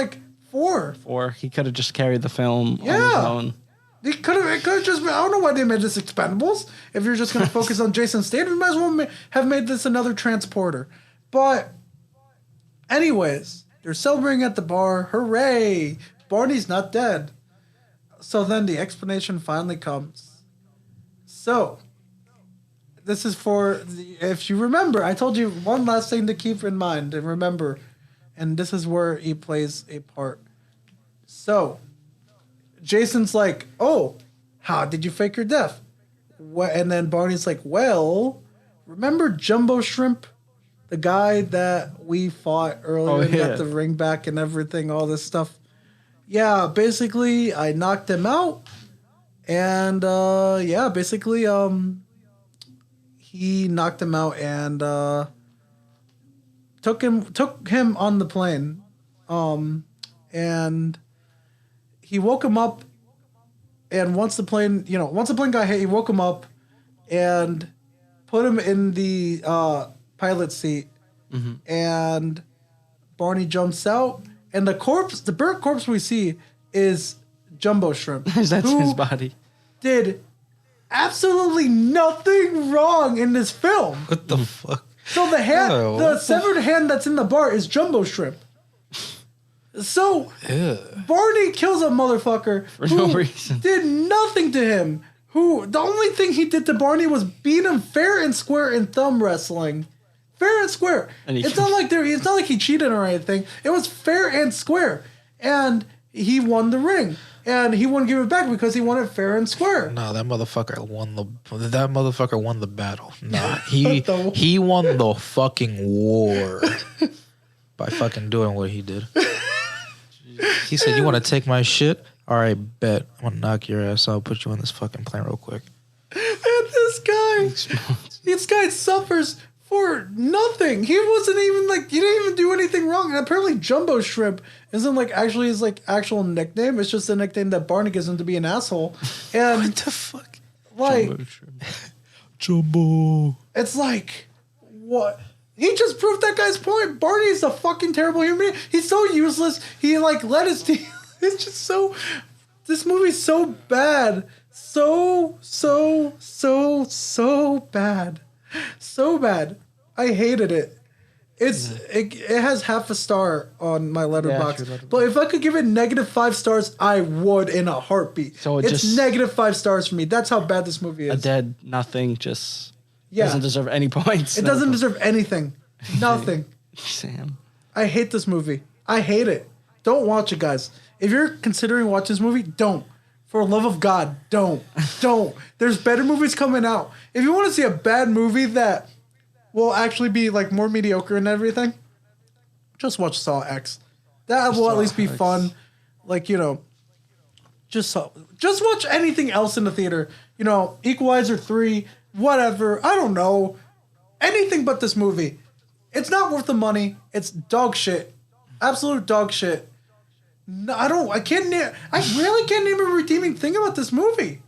4. 4. He could have just carried the film on his own. It could have just been, I don't know why they made this Expendables. If you're just going to focus on Jason Statham, you might as well have made this another Transporter. But anyways, they're celebrating at the bar. Hooray! Barney's not dead. So then the explanation finally comes. So, this is if you remember, I told you one last thing to keep in mind and remember. And this is where he plays a part. So, Jason's like, "Oh, how did you fake your death?" And then Barney's like, "Well, remember Jumbo Shrimp? The guy that we fought earlier and got the ring back and everything, all this stuff? Yeah, basically, I knocked him out. And, basically, he knocked him out and took him on the plane. And he woke him up. And once the plane got hit, he woke him up and put him in the pilot seat. Mm-hmm. And Barney jumps out. And the burnt corpse we see is Jumbo Shrimp. That's his body. Did absolutely nothing wrong in this film. What the fuck? So the severed hand that's in the bar is Jumbo Shrimp. So Barney kills a motherfucker for no reason. Did nothing to him. The only thing he did to Barney was beat him fair and square in thumb wrestling. Fair and square. It's not like he cheated or anything. It was fair and square. And he won the ring. And he wouldn't give it back because he won it fair and square. No, that motherfucker won the battle. Nah, he won the fucking war by fucking doing what he did. He said, "You want to take my shit? All right, bet. I'm going to knock your ass out. Put you on this fucking plane real quick." And this guy suffers for nothing. He wasn't even he didn't even do anything wrong. And apparently Jumbo Shrimp isn't actually his actual nickname. It's just a nickname that Barney gives him to be an asshole. And what the fuck? Jumbo Shrimp. Jumbo. It's what? He just proved that guy's point. Barney's a fucking terrible human being. He's so useless. He let his team. It's just so. This movie's so bad. So bad. So bad. I hated it. It has half a star on my Letterboxd. But if I could give it -5 stars, I would in a heartbeat. So it's -5 stars for me. That's how bad this movie is. A dead nothing just doesn't deserve any points. It doesn't deserve anything. Nothing. Sam. I hate this movie. I hate it. Don't watch it, guys. If you're considering watching this movie, don't. For love of God, don't. There's better movies coming out. If you want to see a bad movie that will actually be like more mediocre and everything, just watch Saw X. That will at least be fun. Like, you know, just watch anything else in the theater. You know, Equalizer 3, whatever. I don't know. Anything but this movie. It's not worth the money. It's dog shit. Absolute dog shit. No, I really can't name a redeeming thing about this movie.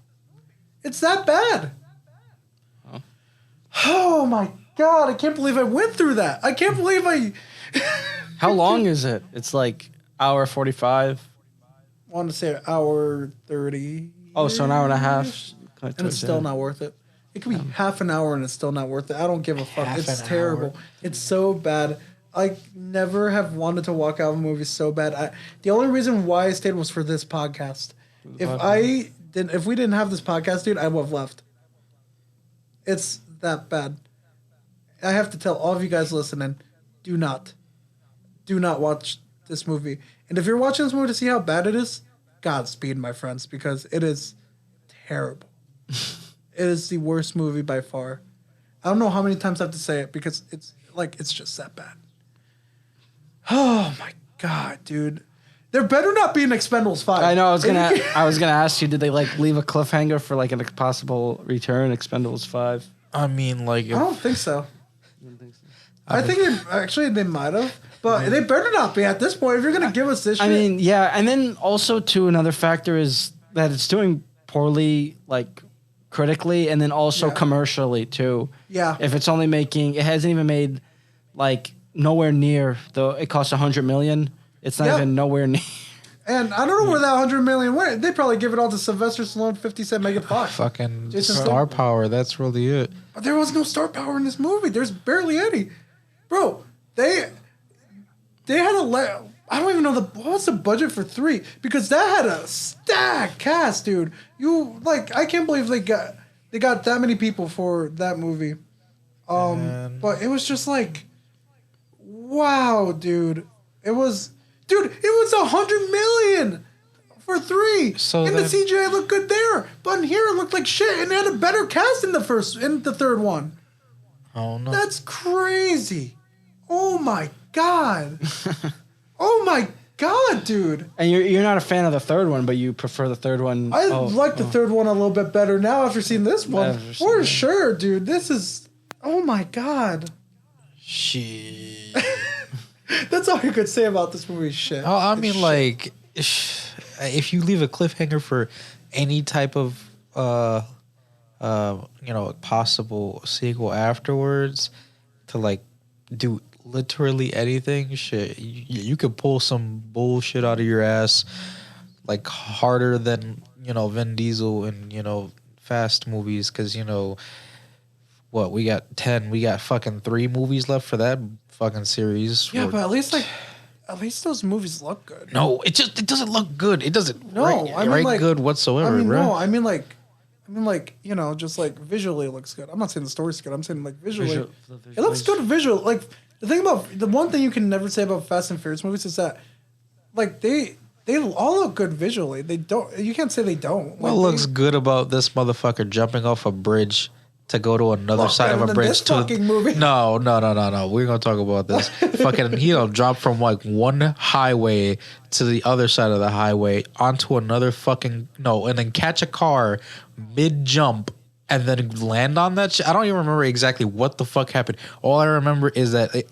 It's that bad. Oh my God, I can't believe I went through that. I can't believe I... How long is it? It's like hour 45. I want to say an hour 30. Oh, so an hour and a half. And it's still not worth it. It could be half an hour and it's still not worth it. I don't give a fuck. It's terrible. It's so bad. I never have wanted to walk out of a movie so bad. The only reason why I stayed was for this podcast. If we didn't have this podcast, dude, I would have left. It's that bad. I have to tell all of you guys listening, do not watch this movie. And if you're watching this movie to see how bad it is, Godspeed, my friends, because it is terrible. It is the worst movie by far. I don't know how many times I have to say it because it's just that bad. Oh my God, dude. There better not be an Expendables 5. I know. I was gonna ask you, did they like leave a cliffhanger for like a possible return, Expendables 5? I mean, like, I don't think so. I think they might have, but they better not be at this point. If you're gonna give us this shit. I mean, yeah, and then also too, another factor is that it's doing poorly, like critically, and then also commercially too. Yeah. If it's only making, it hasn't even made like nowhere near it costs $100 million. It's not even nowhere near. And I don't know where that $100 million went. They probably give it all to Sylvester Stallone, 50 Cent, Megan Fox. Fucking star power. That's really it. But there was no star power in this movie. There's barely any. Bro, they had I don't even know what was the budget for 3, because that had a stacked cast, dude. I can't believe they got that many people for that movie. But it was just like, wow, dude. It was $100 million for 3. And the CGI looked good there, but in here it looked like shit, and they had a better cast in the third one. Oh no, that's crazy. Oh my God. Oh my God, dude. And you're not a fan of the third one, but you prefer the third one. I like the third one a little bit better now after seeing this one. For sure, dude. This is... Oh my God. Shit. That's all you could say about this movie. Shit. Oh, I mean, like, if you leave a cliffhanger for any type of, possible sequel afterwards to, like, do literally anything, shit, you could pull some bullshit out of your ass, like, harder than, Vin Diesel and, Fast movies, because, we got fucking 3 movies left for that fucking series. Yeah, but at least those movies look good. No, it doesn't look good. It doesn't good whatsoever, I mean, just like visually it looks good. I'm not saying the story's good. I'm saying like visually. It looks good visually. Like the one thing you can never say about Fast and Furious movies is that like they all look good visually. You can't say they don't. What looks good about this motherfucker jumping off a bridge to go to another side of a bridge movie. No. We're gonna talk about this. Fucking, drop from like one highway to the other side of the highway onto another and then catch a car mid jump and then land on that shit. I don't even remember exactly what the fuck happened. All I remember is that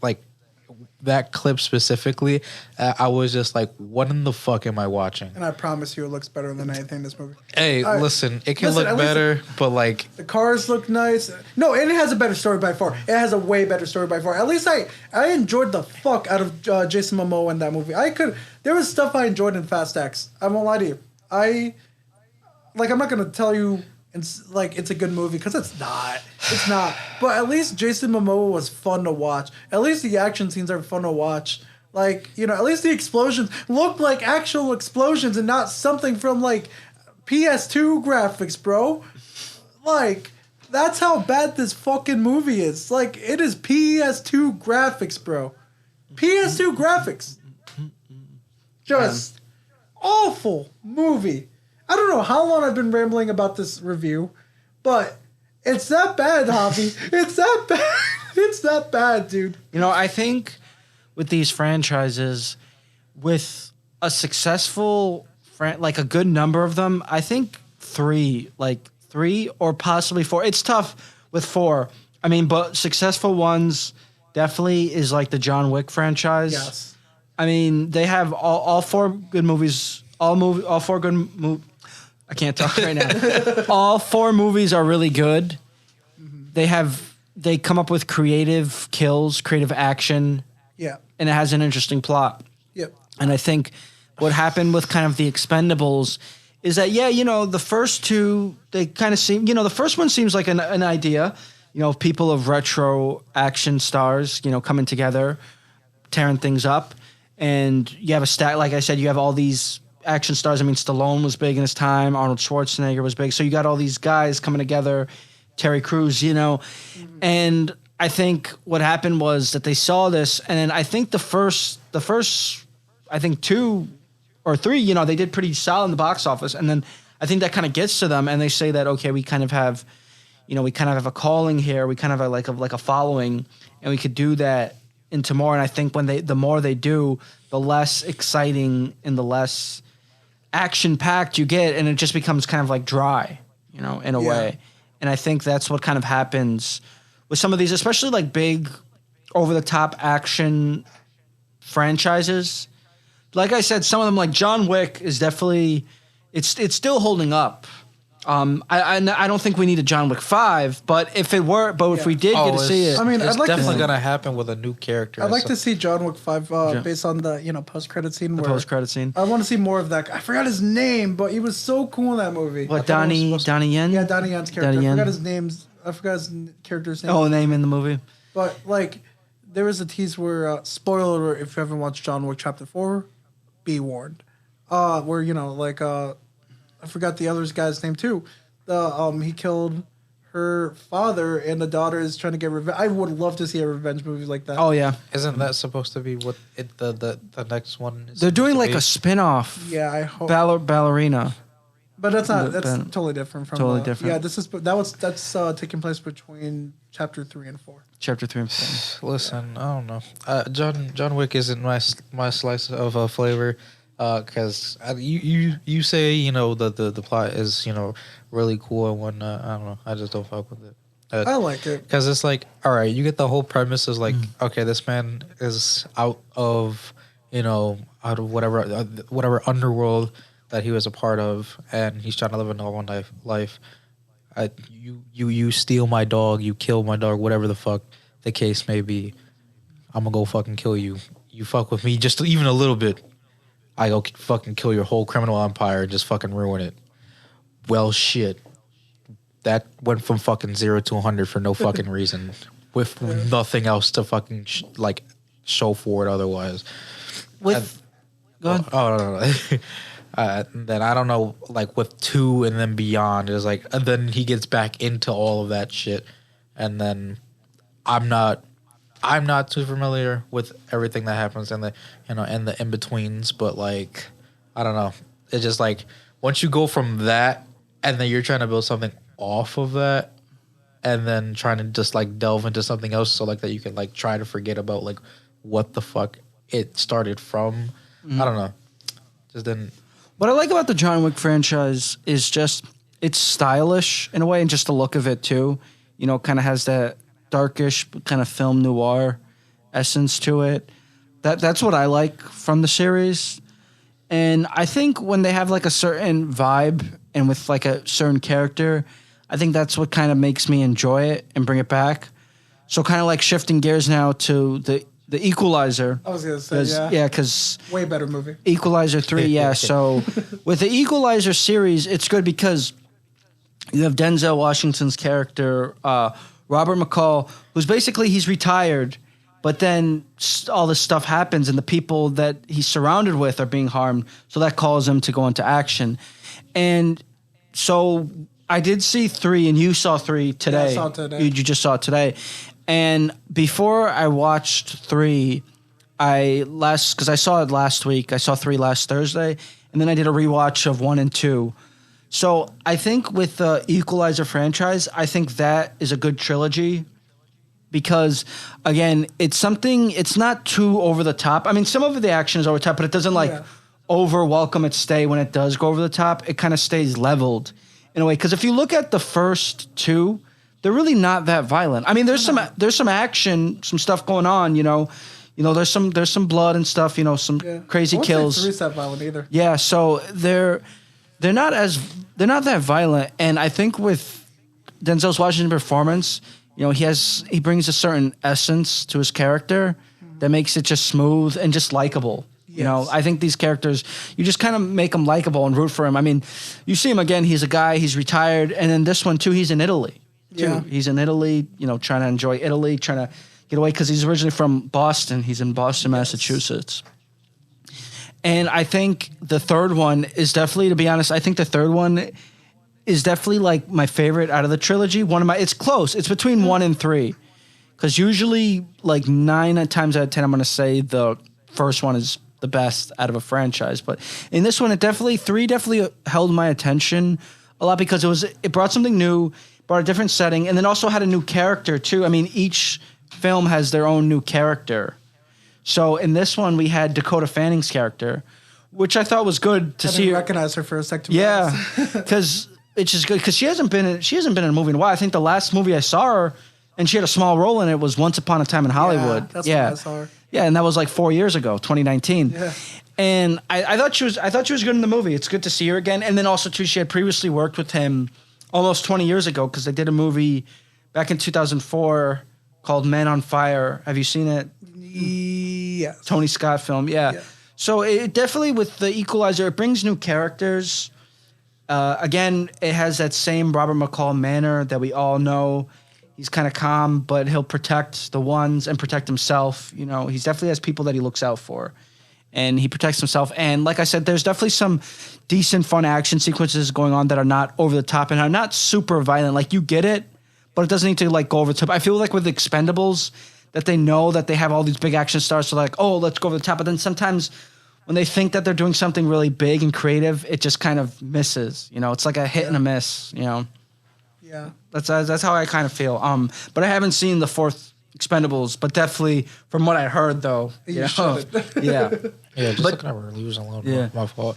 that clip specifically, I was just like, what in the fuck am I watching? And I promise you it looks better than anything in this movie. Hey, listen, it can look better, but like... The cars look nice. No, and it has a better story by far. It has a way better story by far. At least I enjoyed the fuck out of Jason Momoa in that movie. There was stuff I enjoyed in Fast X. I won't lie to you. I'm not going to tell you it's a good movie, because it's not. It's not. But at least Jason Momoa was fun to watch. At least the action scenes are fun to watch. At least the explosions look like actual explosions and not something from PS2 graphics, bro. That's how bad this fucking movie is. It is PS2 graphics, bro. PS2 graphics. Just awful movie. I don't know how long I've been rambling about this review, but it's that bad, Javi. It's that bad. It's that bad, dude. You know, I think with these franchises, with a successful, like a good number of them, I think three or possibly four. It's tough with four. I mean, but successful ones definitely is like the John Wick franchise. Yes. I mean, they have all four good movies. All four good movies. I can't talk right now. All four movies are really good. Mm-hmm. They come up with creative kills, creative action. Yeah. And it has an interesting plot. Yep. And I think what happened with kind of the Expendables is that, the first two, they kind of seem, the first one seems like an idea, people of retro action stars, coming together, tearing things up. And you have like I said, you have all these action stars. I mean, Stallone was big in his time. Arnold Schwarzenegger was big. So you got all these guys coming together, Terry Crews, And I think what happened was that they saw this, and then I think the first, I think 2 or 3, they did pretty solid in the box office, and then I think that kind of gets to them, and they say that okay, we kind of have, a calling here, we kind of have like a following, and we could do that into more. And I think the more they do, the less exciting and the less action packed you get, and it just becomes kind of like dry, in a way. And I think that's what kind of happens with some of these, especially like big, over-the-top action franchises. Like I said, some of them, like John Wick, is definitely it's still holding up. I don't think we need a John Wick 5, but if we did get to see it, I mean, it's I'd like definitely gonna happen with a new character. I'd like to see John Wick 5 based on the post-credit scene. The post-credit scene. I want to see more of that. I forgot his name, but he was so cool in that movie. What, Donnie Yen? Yeah, Donnie Yen's character. I forgot his character's name. Oh, name in the movie. But like, there was a tease where spoiler alert, if you haven't watched John Wick Chapter 4, be warned. Where I forgot the other guy's name too. He killed her father, and the daughter is trying to get revenge. I would love to see a revenge movie like that. Oh yeah, isn't that supposed to be what the next one is? They're doing like a spin-off. Yeah, I hope. Ballerina. But that's not. That's totally different from. Totally different. Yeah, that's taking place between Chapter 3 and 4. Chapter 3 and 4. Listen, I don't know. John Wick isn't my slice of flavor. Because you say the plot is really cool and whatnot. I don't know. I just don't fuck with it. I like it because it's like, all right, you get the whole premise is like, okay, this man is out of whatever underworld that he was a part of, and he's trying to live a normal life. You steal my dog, you kill my dog, whatever the fuck the case may be. I'm gonna go fucking kill you. You fuck with me just even a little bit, I go fucking kill your whole criminal empire and just fucking ruin it. Well, shit. That went from fucking 0 to 100 for no fucking reason, with nothing else to fucking show for it otherwise. Go on. Oh no. Then I don't know, like with 2 and then beyond is like, and then he gets back into all of that shit, and then I'm not too familiar with everything that happens in the and the in betweens, but like I don't know. It's just like once you go from that and then you're trying to build something off of that, and then trying to just like delve into something else, so like that you can like try to forget about like what the fuck it started from. I don't know. Just didn't. What I like about the John Wick franchise is just it's stylish in a way, and just the look of it too. Kind of has that darkish kind of film noir essence to it. That's what I like from the series. And I think when they have like a certain vibe and with like a certain character, I think that's what kind of makes me enjoy it and bring it back. So kind of like shifting gears now to the Equalizer. I was going to say, yeah, because way better movie. Equalizer 3, yeah. So with the Equalizer series, it's good because you have Denzel Washington's character, Robert McCall, who's basically, he's retired, but then all this stuff happens and the people that he's surrounded with are being harmed. So that calls him to go into action. And so I did see 3, and you saw 3 today. Yeah, I saw it today. You just saw it today. And before I watched 3, because I saw it last week. I saw 3 last Thursday, and then I did a rewatch of 1 and 2. So I think with the Equalizer franchise, I think that is a good trilogy because, again, it's not too over the top. I mean, some of the action is over the top, but it doesn't over welcome its stay when it does go over the top. It kind of stays leveled in a way. Because if you look at the first two, they're really not that violent. I mean, there's some action, some stuff going on, there's some blood and stuff, some crazy kills. Three's that violent either. Yeah, so they're not that violent, and I think with Denzel Washington's performance, he brings a certain essence to his character that makes it just smooth and just likable. Yes. I think these characters, you just kind of make them likable and root for him. I mean, you see him again, he's a guy, he's retired, and then this one too, he's in Italy. Yeah. He's in Italy, trying to enjoy Italy, trying to get away because he's originally from Boston. He's in Boston, Massachusetts. And I think the third one is definitely, to be honest, I think the third one is definitely like my favorite out of the trilogy. It's close. It's between 1 and 3. Because usually like 9 times out of 10, I'm going to say the first one is the best out of a franchise. But in this one, 3 definitely held my attention a lot because it brought something new, brought a different setting, and then also had a new character too. I mean, each film has their own new character. So in this one, we had Dakota Fanning's character, which I thought was good to see. I didn't recognize her for a second. Yeah, because it's just good because she hasn't been in a movie in a while. I think the last movie I saw her, and she had a small role in it, was Once Upon a Time in Hollywood. Yeah, that's when I saw her. Yeah, and that was like 4 years ago, 2019. Yeah. And I thought she was good in the movie. It's good to see her again. And then also too, she had previously worked with him almost 20 years ago because they did a movie back in 2004 called Men on Fire. Have you seen it? Yes. Tony Scott film, yeah. So it definitely, with the Equalizer, it brings new characters. Again, it has that same Robert McCall manner that we all know. He's kind of calm, but he'll protect the ones and protect himself. He definitely has people that he looks out for. And he protects himself. And like I said, there's definitely some decent, fun action sequences going on that are not over the top and are not super violent. Like, you get it, but it doesn't need to like go over the top. I feel like with Expendables, that they know that they have all these big action stars, so like, oh, let's go over the top. But then sometimes when they think that they're doing something really big and creative, it just kind of misses. It's like a hit and a miss. Yeah. That's how I kind of feel. But I haven't seen the fourth Expendables, but definitely from what I heard, though, you should. Yeah. Yeah, just looking at reviews alone, my fault.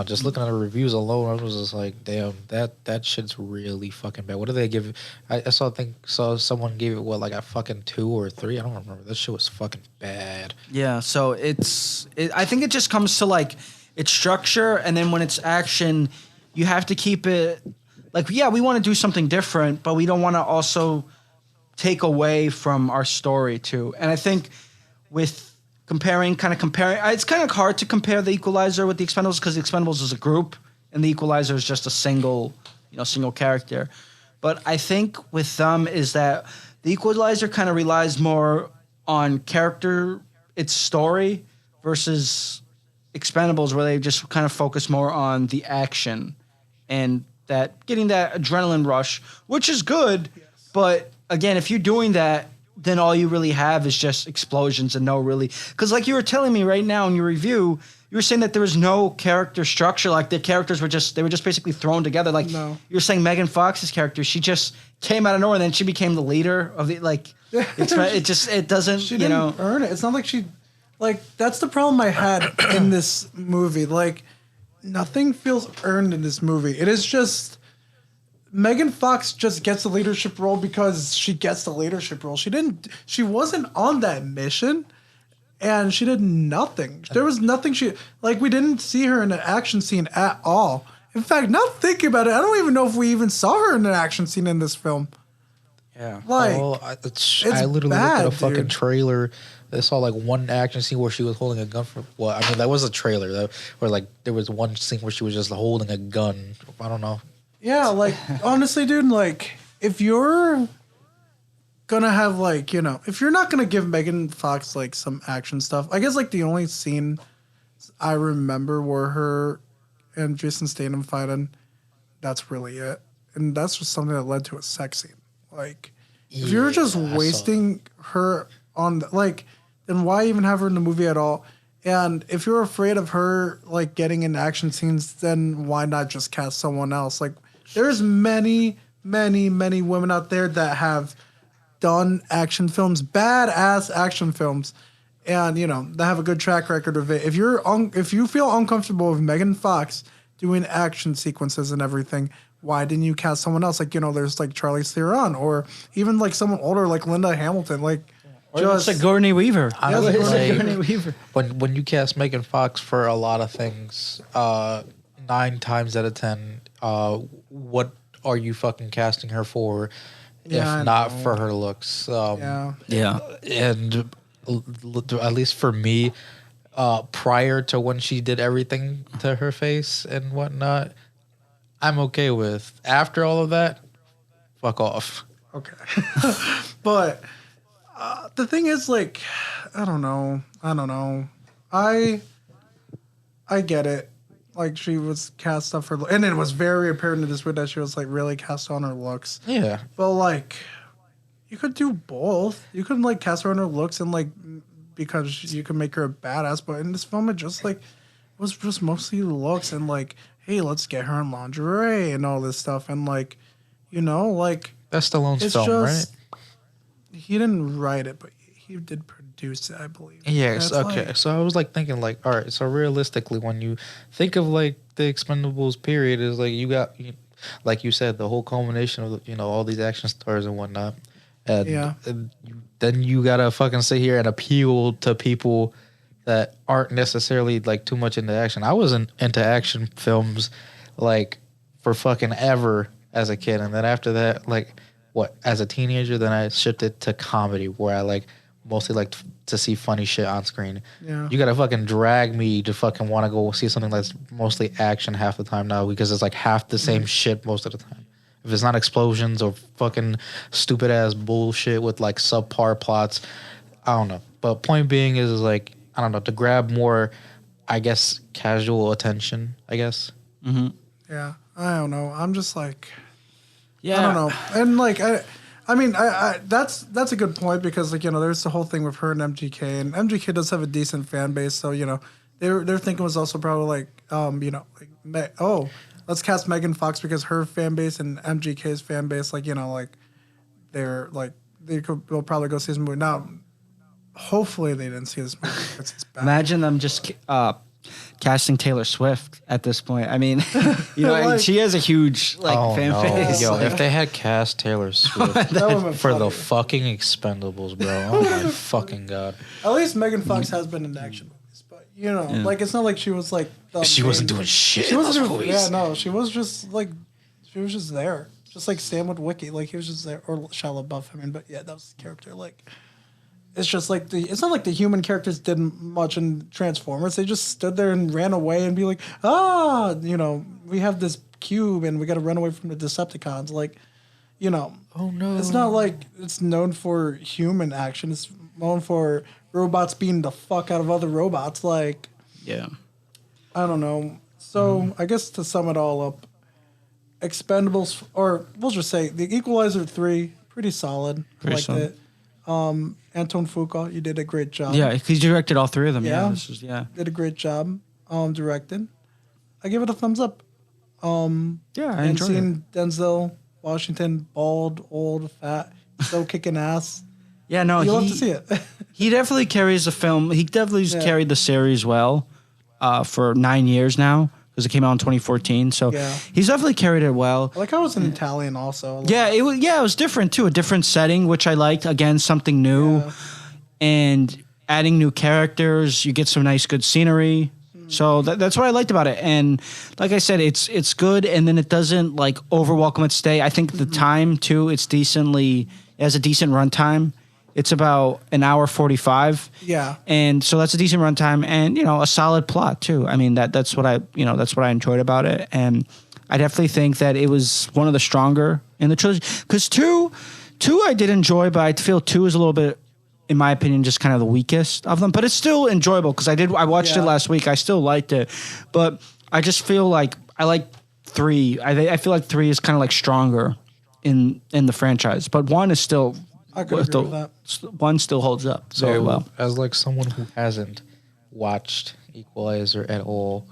Just looking at the reviews alone, I was just like, damn, that shit's really fucking bad. What did they give it? I saw someone gave it like a fucking 2 or 3. I don't remember. That shit was fucking bad. Yeah, so I think it just comes to like its structure, and then when it's action, you have to keep it like, yeah, we want to do something different, but we don't want to also take away from our story too. And I think with comparing, it's kind of hard to compare the Equalizer with the Expendables because the Expendables is a group and the Equalizer is just a single character. But I think with them is that the Equalizer kind of relies more on character, its story, versus Expendables where they just kind of focus more on the action and that getting that adrenaline rush, which is good, but again, if you're doing that, then all you really have is just explosions and no really... Because like you were telling me right now in your review, you were saying that there was no character structure. Like the characters were just basically thrown together. Like you were saying Megan Fox's character, she just came out of nowhere and then she became the leader of the... Like, it doesn't, she didn't earn it. It's not like she... Like, that's the problem I had in this movie. Like, nothing feels earned in this movie. It is just... Megan Fox just gets the leadership role because she gets the leadership role. She wasn't on that mission, and she did nothing. There was nothing we didn't see her in an action scene at all. In fact, not thinking about it, I don't even know if we even saw her in an action scene in this film. Yeah. Like, I literally looked at a fucking trailer. I saw like one action scene where she was holding a gun for. Well, I mean, that was a trailer though, where like there was one scene where she was just holding a gun. I don't know. Yeah, like, honestly, dude, like, if you're gonna have, like, if you're not gonna give Megan Fox, like, some action stuff, I guess, like, the only scene I remember were her and Jason Statham fighting. That's really it. And that's just something that led to a sex scene. Like, if you're just wasting her on, like, then why even have her in the movie at all? And if you're afraid of her like getting in action scenes, then why not just cast someone else? Like there's many women out there that have done action films, badass action films, and they have a good track record of it. If you feel uncomfortable with Megan Fox doing action sequences and everything, why didn't you cast someone else? Like there's like Charlize Theron, or even like someone older like Linda Hamilton, like. Just like Sigourney Weaver. Sigourney Weaver. When you cast Megan Fox for a lot of things, 9 times out of 10, what are you fucking casting her for? If not for her looks. Yeah. And at least for me, prior to when she did everything to her face and whatnot, I'm okay with. After all of that, fuck off. Okay. But the thing is, like, I don't know. I get it. Like, she was cast off her... And it was very apparent in this movie that she was, like, really cast on her looks. Yeah. But, like, you could do both. You could, like, cast her on her looks and, like, because you could make her a badass. But in this film, it just, like, was just mostly looks and, like, hey, let's get her in lingerie and all this stuff. And, like, like... That's Stallone's film, right? He didn't write it, but he did produce it, I believe. Yes, okay. So I was like thinking like, all right, so realistically when you think of like the Expendables period is like you got, like you said, the whole culmination of, all these action stars and whatnot. And then you got to fucking sit here and appeal to people that aren't necessarily like too much into action. I wasn't into action films like for fucking ever as a kid. And then after that, like, as a teenager, then I shifted to comedy where I like mostly like to see funny shit on screen. Yeah. You gotta fucking drag me to fucking want to go see something that's mostly action half the time now because it's like half the same shit most of the time. If it's not explosions or fucking stupid ass bullshit with like subpar plots, I don't know. But point being is like, I don't know, to grab more, I guess, casual attention, I guess. Mm-hmm. Yeah. I don't know. I'm just like... Yeah. I don't know. And like I mean that's a good point because like there's the whole thing with her and MGK, and MGK does have a decent fan base, so their thinking was also probably like let's cast Megan Fox because her fan base and MGK's fan base they're like they'll probably go see this movie. Now hopefully they didn't see this movie. It's bad. Imagine them just casting Taylor Swift at this point. I mean, like, she has a huge fan base. Yo, if they had cast Taylor Swift for the fucking Expendables, bro. Oh my fucking god. At least Megan Fox has been in action movies, but like it's not like she was like she wasn't doing shit. She wasn't doing, yeah, no, she was just there. Just like Sam with Wiki, like he was just there, or Shia LaBeouf. I mean, but yeah, that was the character. Like, it's just like it's not like the human characters did much in Transformers. They just stood there and ran away and be like, we have this cube and we got to run away from the Decepticons. Like, oh no, it's not like it's known for human action. It's known for robots beating the fuck out of other robots. Like, yeah, I don't know. So I guess to sum it all up, Expendables, or we'll just say the Equalizer 3, pretty solid. Pretty liked solid. It. Anton Fuqua, you did a great job. Yeah, he directed all 3 of them. Did a great job directing. I give it a thumbs up. I enjoyed seeing Denzel Washington, bald, old, fat, still kicking ass. Yeah, no, you love to see it. He definitely carries the film. He definitely carried the series well for 9 years now because it came out in 2014. So he's definitely carried it well. I like how it was in Italian also. It was different too, a different setting, which I liked. Again, something new, and adding new characters. You get some nice, good scenery. So that's what I liked about it. And like I said, it's good, and then it doesn't like overwhelm its stay. I think the time too, it has a decent runtime. It's about an hour 45. Yeah. And so that's a decent runtime and, a solid plot too. I mean, that's what I enjoyed about it. And I definitely think that it was one of the stronger in the trilogy. Because two I did enjoy, but I feel 2 is a little bit, in my opinion, just kind of the weakest of them. But it's still enjoyable because I watched it last week. I still liked it. But I just feel like I like 3. I feel like 3 is kind of like stronger in the franchise. But 1 is still... I could agree with that. 1 still holds up very well. As like someone who hasn't watched Equalizer at all,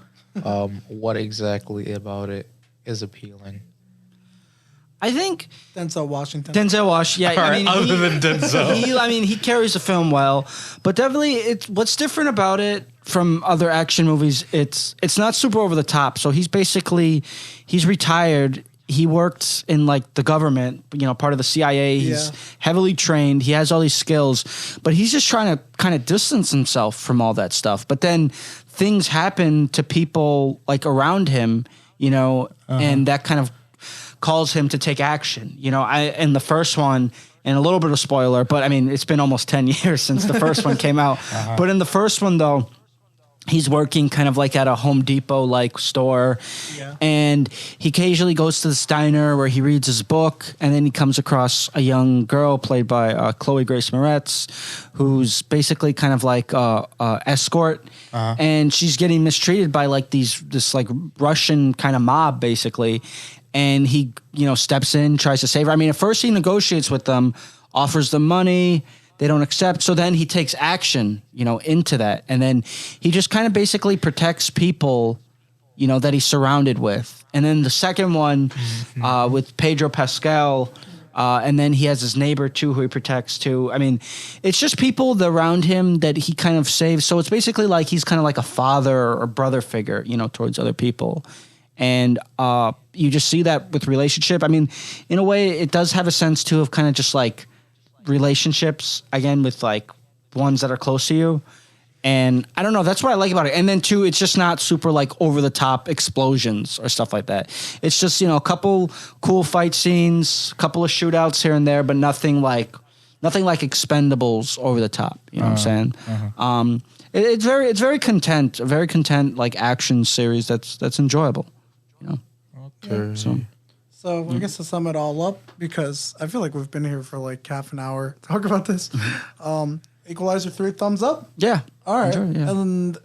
what exactly about it is appealing? I think Denzel Washington. Denzel Wash, yeah. All right, other than Denzel. He carries the film well, but definitely what's different about it from other action movies. It's not super over the top. So he's retired. He worked in like the government, part of the CIA. He's heavily trained. He has all these skills, but he's just trying to kind of distance himself from all that stuff. But then things happen to people like around him, and that kind of calls him to take action. In the first one, and a little bit of spoiler, but I mean, it's been almost 10 years since the first one came out. But in the first one, though, he's working kind of like at a Home Depot like store, and he occasionally goes to the diner where he reads his book, and then he comes across a young girl played by Chloe Grace Moretz, who's basically kind of like escort, and she's getting mistreated by like this like Russian kind of mob basically. And he, steps in, tries to save her. I mean, at first he negotiates with them, offers them money. They don't accept. So then he takes action, into that. And then he just kind of basically protects people, that he's surrounded with. And then the second one with Pedro Pascal, and then he has his neighbor too, who he protects too. I mean, it's just people around him that he kind of saves. So it's basically like he's kind of like a father or brother figure, towards other people. And you just see that with relationship. I mean, in a way, it does have a sense, too, of kind of just like relationships, again, with like ones that are close to you. And I don't know. That's what I like about it. And then, too, it's just not super like over the top explosions or stuff like that. It's just, a couple cool fight scenes, a couple of shootouts here and there, but nothing like Expendables over the top. You know what I'm saying? It's very content, a very content like action series that's enjoyable. Okay. So I guess to sum it all up, because I feel like we've been here for like half an hour to talk about this. Equalizer 3, thumbs up? Yeah. All right. Enjoy, yeah. And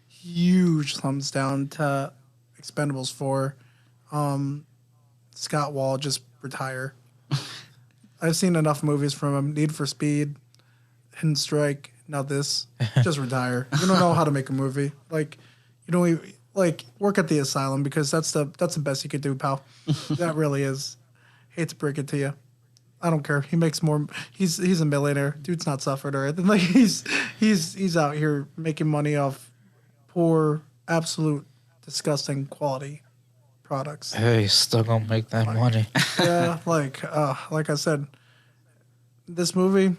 huge thumbs down to Expendables 4. Scott Wall, just retire. I've seen enough movies from him. Need for Speed, Hidden Strike, now this. Just retire. You don't know how to make a movie. Like, work at the asylum, because that's the best you could do, pal. That really is. Hate to break it to you. I don't care. He makes more. He's a millionaire. Dude's not suffered or anything. Like he's out here making money off poor, absolute, disgusting quality products. Hey, still gonna make that money. Yeah, like I said, this movie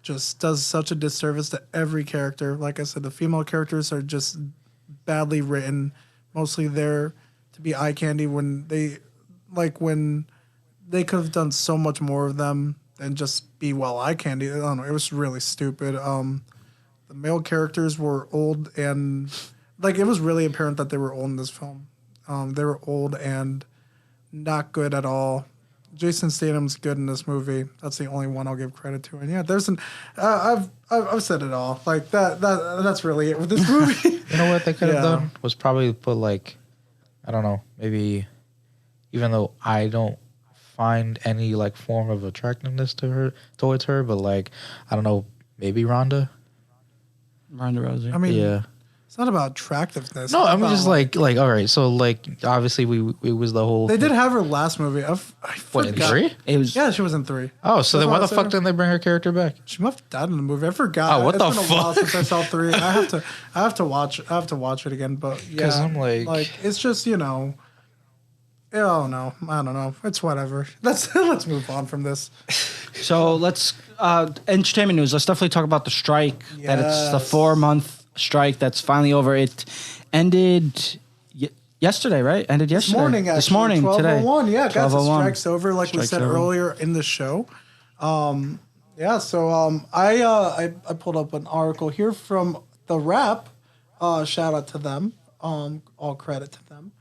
just does such a disservice to every character. Like I said, the female characters are just badly written, mostly there to be eye candy when they could have done so much more of them than just be eye candy. I don't know. It was really stupid. The male characters were old, and like it was really apparent that they were old in this film. They were old and not good at all. Jason Statham's good in this movie. That's the only one I'll give credit to. And yeah, there's I've said it all. Like that's really it with this movie. You know what they could have done was probably put like, I don't know, maybe, even though I don't find any like form of attractiveness towards her, but like, I don't know, maybe Ronda Rousey. I mean, yeah. It's not about attractiveness. No, I mean just like all right. So like obviously it was the whole. They did have her last movie. I What, in forgot. 3? It was Yeah, she was in 3. Oh, so then why the That's fuck why I didn't they bring her character back? She must have died in the movie. I forgot. Oh, what the It's been a while fuck? since I saw 3. I have to watch it again. But yeah, 'Cause I'm like it's just I don't know. It's whatever. Let's move on from this. So let's entertainment news. Let's definitely talk about the strike. That it's the 4-month strike that's finally over. It ended yesterday, right? Ended yesterday. This morning, today. 12:01. Yeah, guys, the 12:01. strike's over. Like we Strike's said over. earlier in the show. Yeah. So I pulled up an article here from The Wrap. Shout out to them. All credit to them.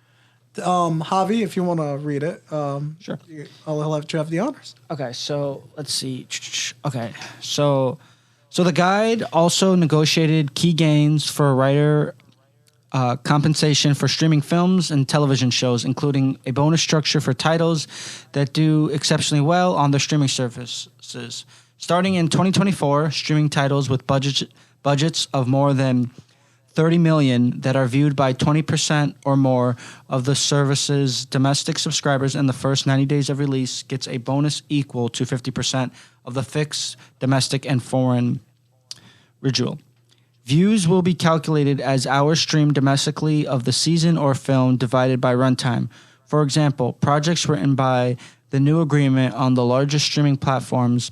Javi, if you want to read it, Sure. I'll let you have the honors. Okay, so let's see. Okay, so the guide also negotiated key gains for writer compensation for streaming films and television shows, including a bonus structure for titles that do exceptionally well on their streaming services. Starting in 2024, streaming titles with budgets of more than 30 million that are viewed by 20% or more of the service's domestic subscribers in the first 90 days of release gets a bonus equal to 50% of the fixed domestic and foreign residual. Views will be calculated as hours streamed domestically of the season or film divided by runtime. For example, projects written by the new agreement on the largest streaming platforms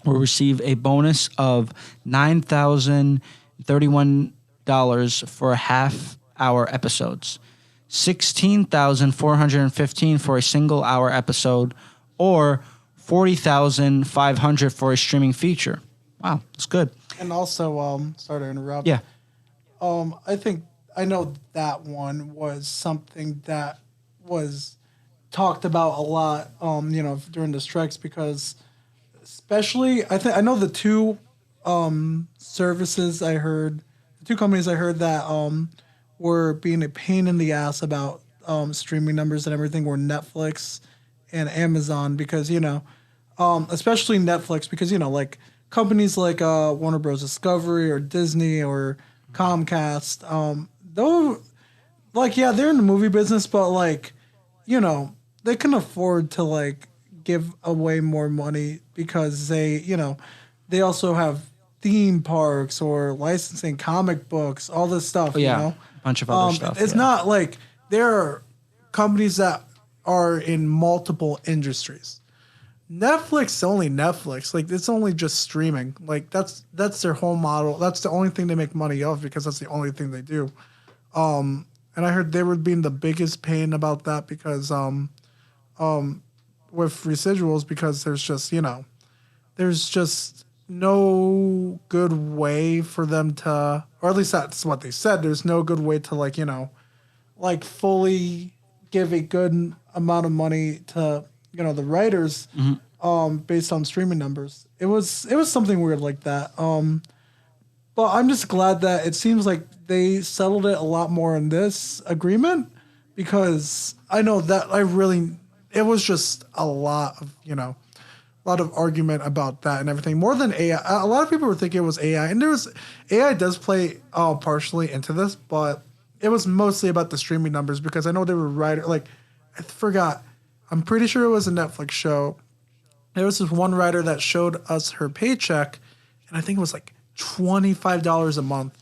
will receive a bonus of $9,031 for half-hour episodes, $16,415 for a single-hour episode, or $40,500 for a streaming feature. Wow, that's good. And also, sorry to interrupt. Yeah. I know that one was something that was talked about a lot, during the strikes, because especially I know the two services I heard, the two companies I heard that were being a pain in the ass about streaming numbers and everything were Netflix and Amazon, because especially Netflix, because like companies like Warner Bros. Discovery or Disney or Comcast, though, they're in the movie business, but they can afford to give away more money because they also have theme parks or licensing comic books, all this stuff. A bunch of other stuff. It's not like there are companies that are in multiple industries. Netflix is only Netflix. It's only just streaming. That's their whole model. That's the only thing they make money of, because that's the only thing they do. And I heard they were being the biggest pain about that because with residuals, because there's just no good way for them to, or at least that's what they said. There's no good way to fully give a good amount of money to the writers, based on streaming numbers. It was something weird like that. But I'm just glad that it seems like they settled it a lot more in this agreement, because I know that it was just a lot of argument about that and everything, more than AI. A lot of people were thinking it was AI, and AI does play partially into this, but it was mostly about the streaming numbers, because I know they were I forgot. I'm pretty sure it was a Netflix show. There was this one writer that showed us her paycheck, and I think it was $25 a month,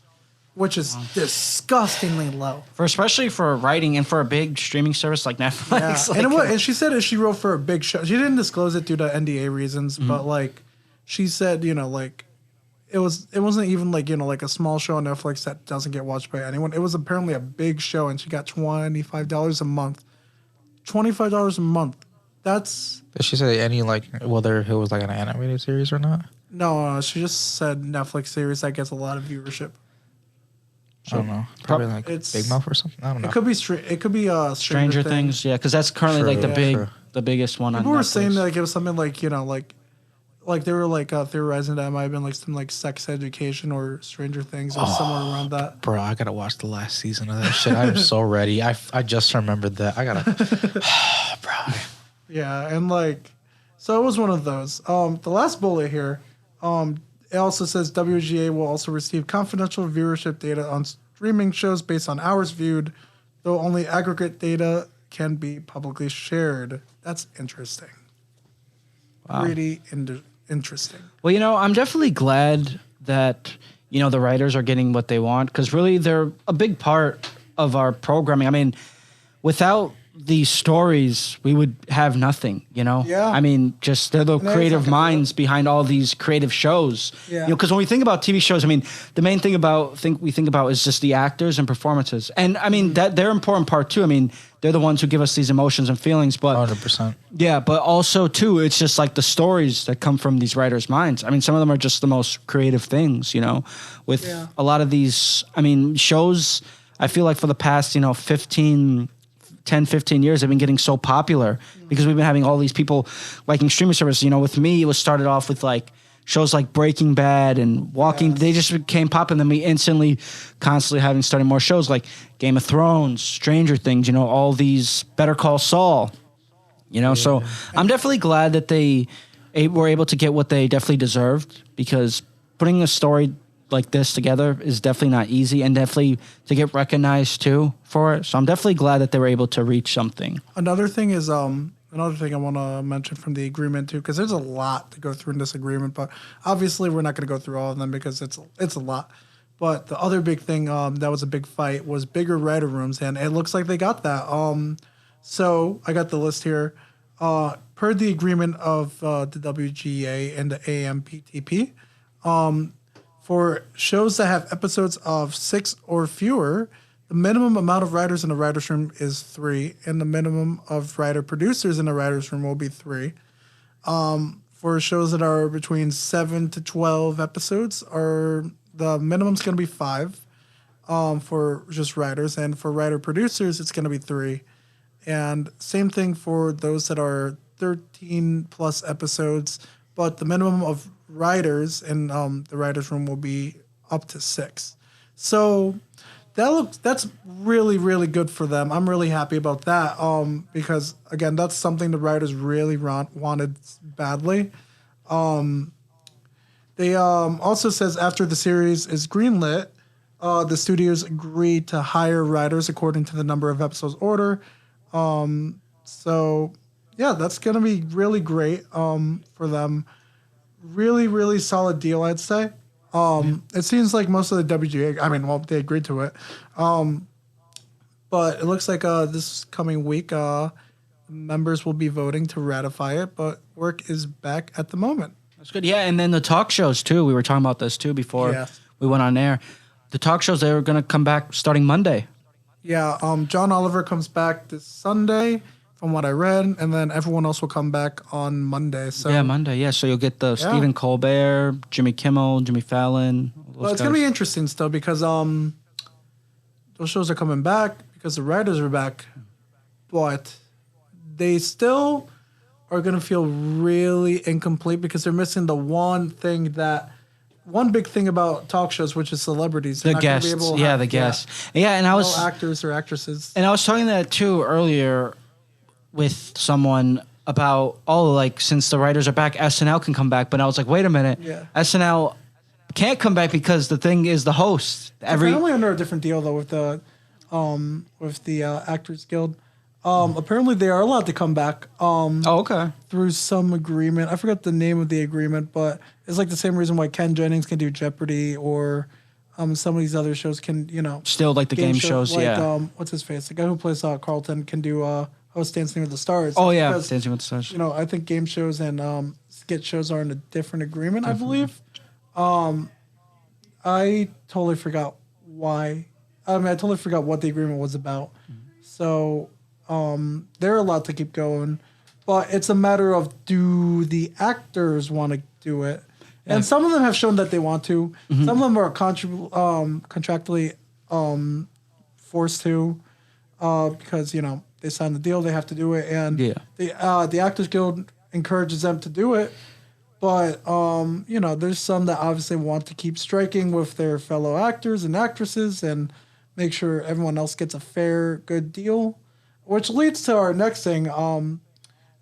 which is disgustingly low. Especially for writing and for a big streaming service like Netflix. Yeah. And she said she wrote for a big show. She didn't disclose it due to NDA reasons, but she said, it wasn't even a small show on Netflix that doesn't get watched by anyone. It was apparently a big show, and she got $25 a month. $25 a month. That's. Did she say whether it was an animated series or not? No, she just said Netflix series that gets a lot of viewership. I don't know. Probably Big Mouth or something. I don't know. It could be Stranger Things. Yeah, because that's currently the biggest one. People on were Netflix. saying that it was something they were theorizing that it might have been some Sex Education or Stranger Things or somewhere around that. Bro, I gotta watch the last season of that shit. I'm so ready. I just remembered that. I gotta. Bro. Yeah, and so it was one of those. The last bullet here. It also says WGA will also receive confidential viewership data on streaming shows based on hours viewed, though only aggregate data can be publicly shared. That's interesting. Wow. Pretty interesting. Well, I'm definitely glad that, the writers are getting what they want, because really they're a big part of our programming. I mean, without these stories, we would have nothing, Yeah. I mean, just they're the creative minds behind all these creative shows. Yeah. Because when we think about TV shows, I mean, the main thing we think about is just the actors and performances. And I mean, that they're an important part too. I mean, they're the ones who give us these emotions and feelings, but 100%. Yeah, but also too, it's just the stories that come from these writers' minds. I mean, some of them are just the most creative things, with a lot of these, shows, I feel for the past, 10, 15 years, they've been getting so popular because we've been having all these people liking streaming service. With me, it was started off with shows like Breaking Bad and Walking. They just became popular, and then we instantly, constantly starting more shows like Game of Thrones, Stranger Things, all these, Better Call Saul, So I'm definitely glad that they were able to get what they definitely deserved, because putting a story like this together is definitely not easy, and definitely to get recognized too for it. So I'm definitely glad that they were able to reach something. Another thing is another thing I want to mention from the agreement too, because there's a lot to go through in this agreement, but obviously we're not going to go through all of them because it's a lot. But the other big thing that was a big fight was bigger writer rooms, and it looks like they got that. So I got the list here. Per the agreement of the WGA and the AMPTP, for shows that have episodes of 6 or fewer, the minimum amount of writers in a writer's room is 3, and the minimum of writer producers in a writer's room will be 3. For shows that are between 7 to 12 episodes, the minimum's going to be 5 for just writers, and for writer producers, it's going to be 3. And same thing for those that are 13 plus episodes, but the minimum of writers in the writer's room will be up to 6. So that's really, really good for them. I'm really happy about that because, again, that's something the writers really wanted badly. They also says after the series is greenlit, the studios agreed to hire writers according to the number of episodes order. So, yeah, that's going to be really great for them. Really, really solid deal, I'd say. It seems like most of the WGA, they agreed to it. But it looks like this coming week, members will be voting to ratify it, but work is back at the moment. That's good. Yeah, and then the talk shows, too. We were talking about this, too, before we went on air. The talk shows, they were going to come back starting Monday. Yeah, John Oliver comes back this Sunday, from what I read, and then everyone else will come back on Monday. So yeah, Monday. Yeah, so you'll get the Stephen Colbert, Jimmy Kimmel, Jimmy Fallon. Well, it's gonna be interesting still because those shows are coming back because the writers are back, but they still are gonna feel really incomplete because they're missing the one big thing about talk shows, which is celebrities. The guests, the guests. Yeah, and I was actors or actresses. And I was talking that too earlier with someone about since the writers are back, SNL can come back. But I was like, wait a minute, SNL can't come back because the thing is the host. Apparently under a different deal though with the Actors Guild. Apparently they are allowed to come back. Okay. Through some agreement. I forgot the name of the agreement, but it's like the same reason why Ken Jennings can do Jeopardy or some of these other shows can, still like the game shows. What's his face? The guy who plays Carlton can do host Dancing with the Stars. Oh yeah, Dancing with the Stars. I think game shows and skit shows are in a different agreement. Definitely. I believe. I totally forgot why. I totally forgot what the agreement was about. So. They're allowed to keep going, but it's a matter of do the actors want to do it? Yeah. And some of them have shown that they want to. Mm-hmm. Some of them are contractually forced to because they signed the deal, they have to do it, and the Actors Guild encourages them to do it. But there's some that obviously want to keep striking with their fellow actors and actresses and make sure everyone else gets a fair, good deal. Which leads to our next thing.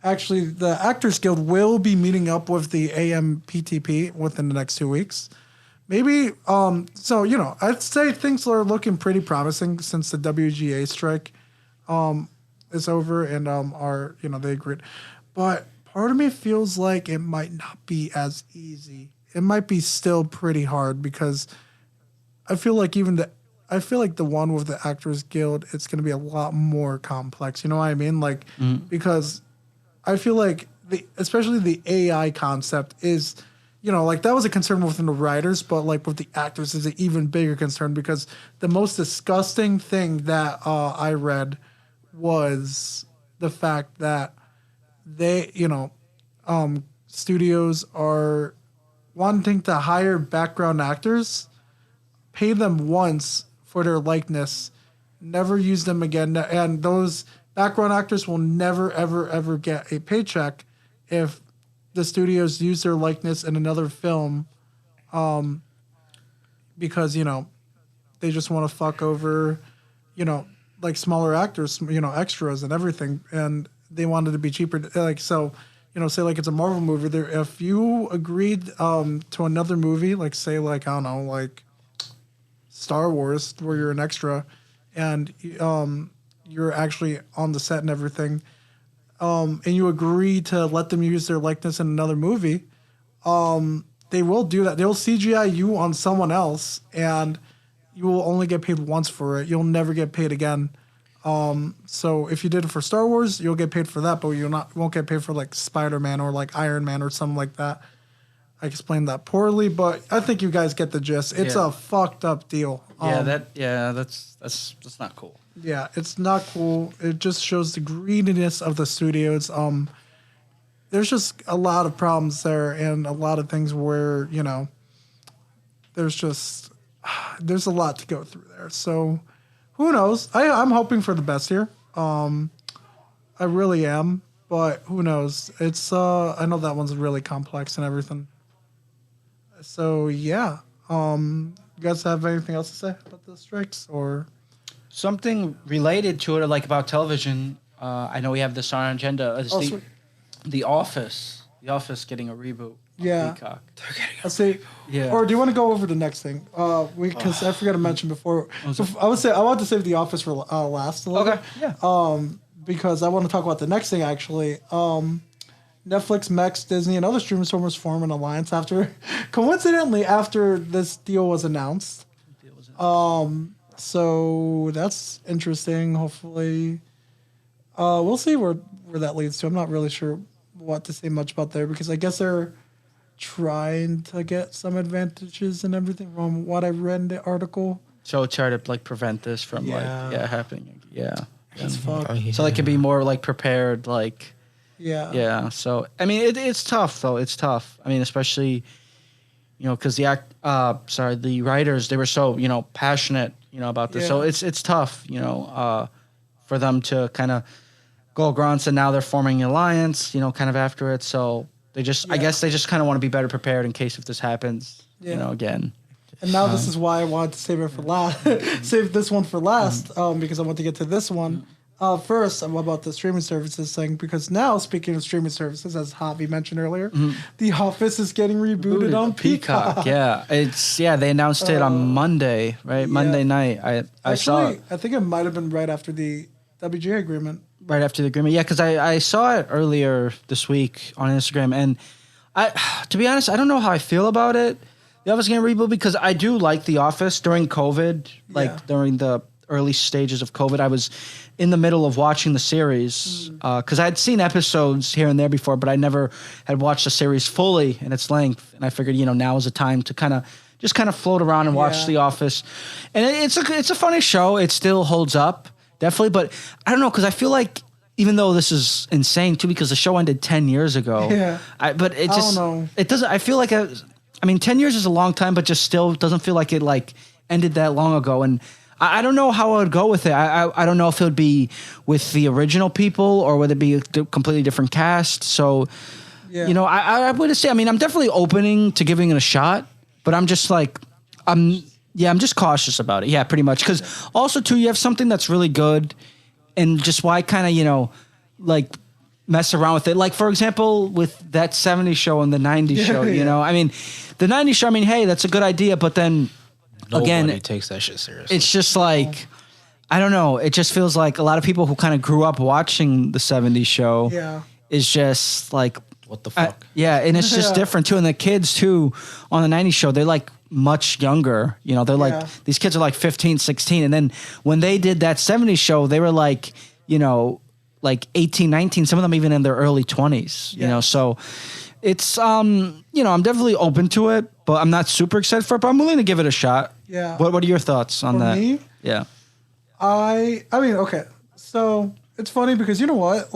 Actually, the Actors Guild will be meeting up with the AMPTP within the next 2 weeks. Maybe, I'd say things are looking pretty promising since the WGA strike is over and they agreed. But part of me feels like it might not be as easy. It might be still pretty hard because I feel like the one with the Actors Guild, it's going to be a lot more complex. You know what I mean? Because I feel like especially the AI concept is, that was a concern within the writers, but with the actors is an even bigger concern because the most disgusting thing that I read was the fact that they, studios are wanting to hire background actors, pay them once for their likeness, never use them again, and those background actors will never, ever, ever get a paycheck if the studios use their likeness in another film, because they just want to fuck over, smaller actors, extras and everything, and they wanted to be cheaper. say like it's a Marvel movie, there if you agreed to another movie, like say like I don't know, like Star Wars, where you're an extra, and you're actually on the set and everything, and you agree to let them use their likeness in another movie, they will do that. They'll CGI you on someone else, and you will only get paid once for it. You'll never get paid again. So if you did it for Star Wars, you'll get paid for that, but won't get paid for like Spider-Man or like Iron Man or something like that. I explained that poorly, but I think you guys get the gist. It's a fucked up deal. That's not cool. Yeah, it's not cool. It just shows the greediness of the studios. There's just a lot of problems there and a lot of things where, there's a lot to go through there. So who knows? I'm hoping for the best here. I really am, but who knows? It's I know that one's really complex and everything. So yeah. You guys have anything else to say about the strikes or something related to it, like about television? I know we have this on our agenda. The Office. The Office getting a reboot. Yeah. Peacock. I'll say. Yeah. Or do you want to go over the next thing? Because I forgot to mention before. I want to save The Office for last a little. Okay. Yeah. Because I want to talk about the next thing actually. Netflix, Max, Disney, and other streaming services form an alliance after this deal was announced. So that's interesting. Hopefully, we'll see where that leads to. I'm not really sure what to say much about there because I guess they're trying to get some advantages and everything from what I read in the article. So try to like prevent this from happening. Yeah. It's fucked. So they can be more like prepared, like. Yeah. Yeah. So I mean, it's tough though. It's tough. I mean, especially, because the writers, they were so passionate, about this. Yeah. So it's tough, for them to kind of go grunts, and now they're forming an alliance, kind of after it. So I guess they just kind of want to be better prepared in case if this happens, again. And now this is why I wanted to save it for last. Save this one for last, because I want to get to this one. First, about the streaming services thing, because now, speaking of streaming services, as Javi mentioned earlier, The Office is getting rebooted on Peacock. Yeah, they announced it on Monday, right? Yeah. Monday night. I saw it. I think it might have been right after the WGA agreement. Right after the agreement, yeah, because I saw it earlier this week on Instagram, and to be honest, I don't know how I feel about it. The Office getting rebooted because I do like The Office during COVID, during the early stages of COVID. I was in the middle of watching the series because I had seen episodes here and there before, but I never had watched the series fully in its length. And I figured, now is the time to kind of float around and watch The Office. And it's a funny show. It still holds up, definitely. But I don't know, because I feel like, even though this is insane too, because the show ended 10 years ago. Yeah. But it just, I don't know. It doesn't, I feel like, 10 years is a long time, but just still doesn't feel like it ended that long ago. And I don't know how I would go with it. I don't know if it would be with the original people or would it be a completely different cast. So, I would say, I'm definitely opening to giving it a shot, but I'm just I'm just cautious about it. Yeah, pretty much. Because also, too, you have something that's really good, and just why kind of, mess around with it. Like, for example, with that 70s show and the 90s show, the 90s show, hey, that's a good idea, but then Nobody takes that shit seriously. It's just I don't know. It just feels like a lot of people who kind of grew up watching the 70s show is just what the fuck? And it's just different too. And the kids too on the 90s show, they're much younger. They're these kids are 15, 16. And then when they did that 70s show, they were 18, 19, some of them even in their early 20s, so it's, I'm definitely open to it, but I'm not super excited for it, but I'm willing to give it a shot. Yeah. What are your thoughts on that? Me? Yeah. Okay. So it's funny because you know what?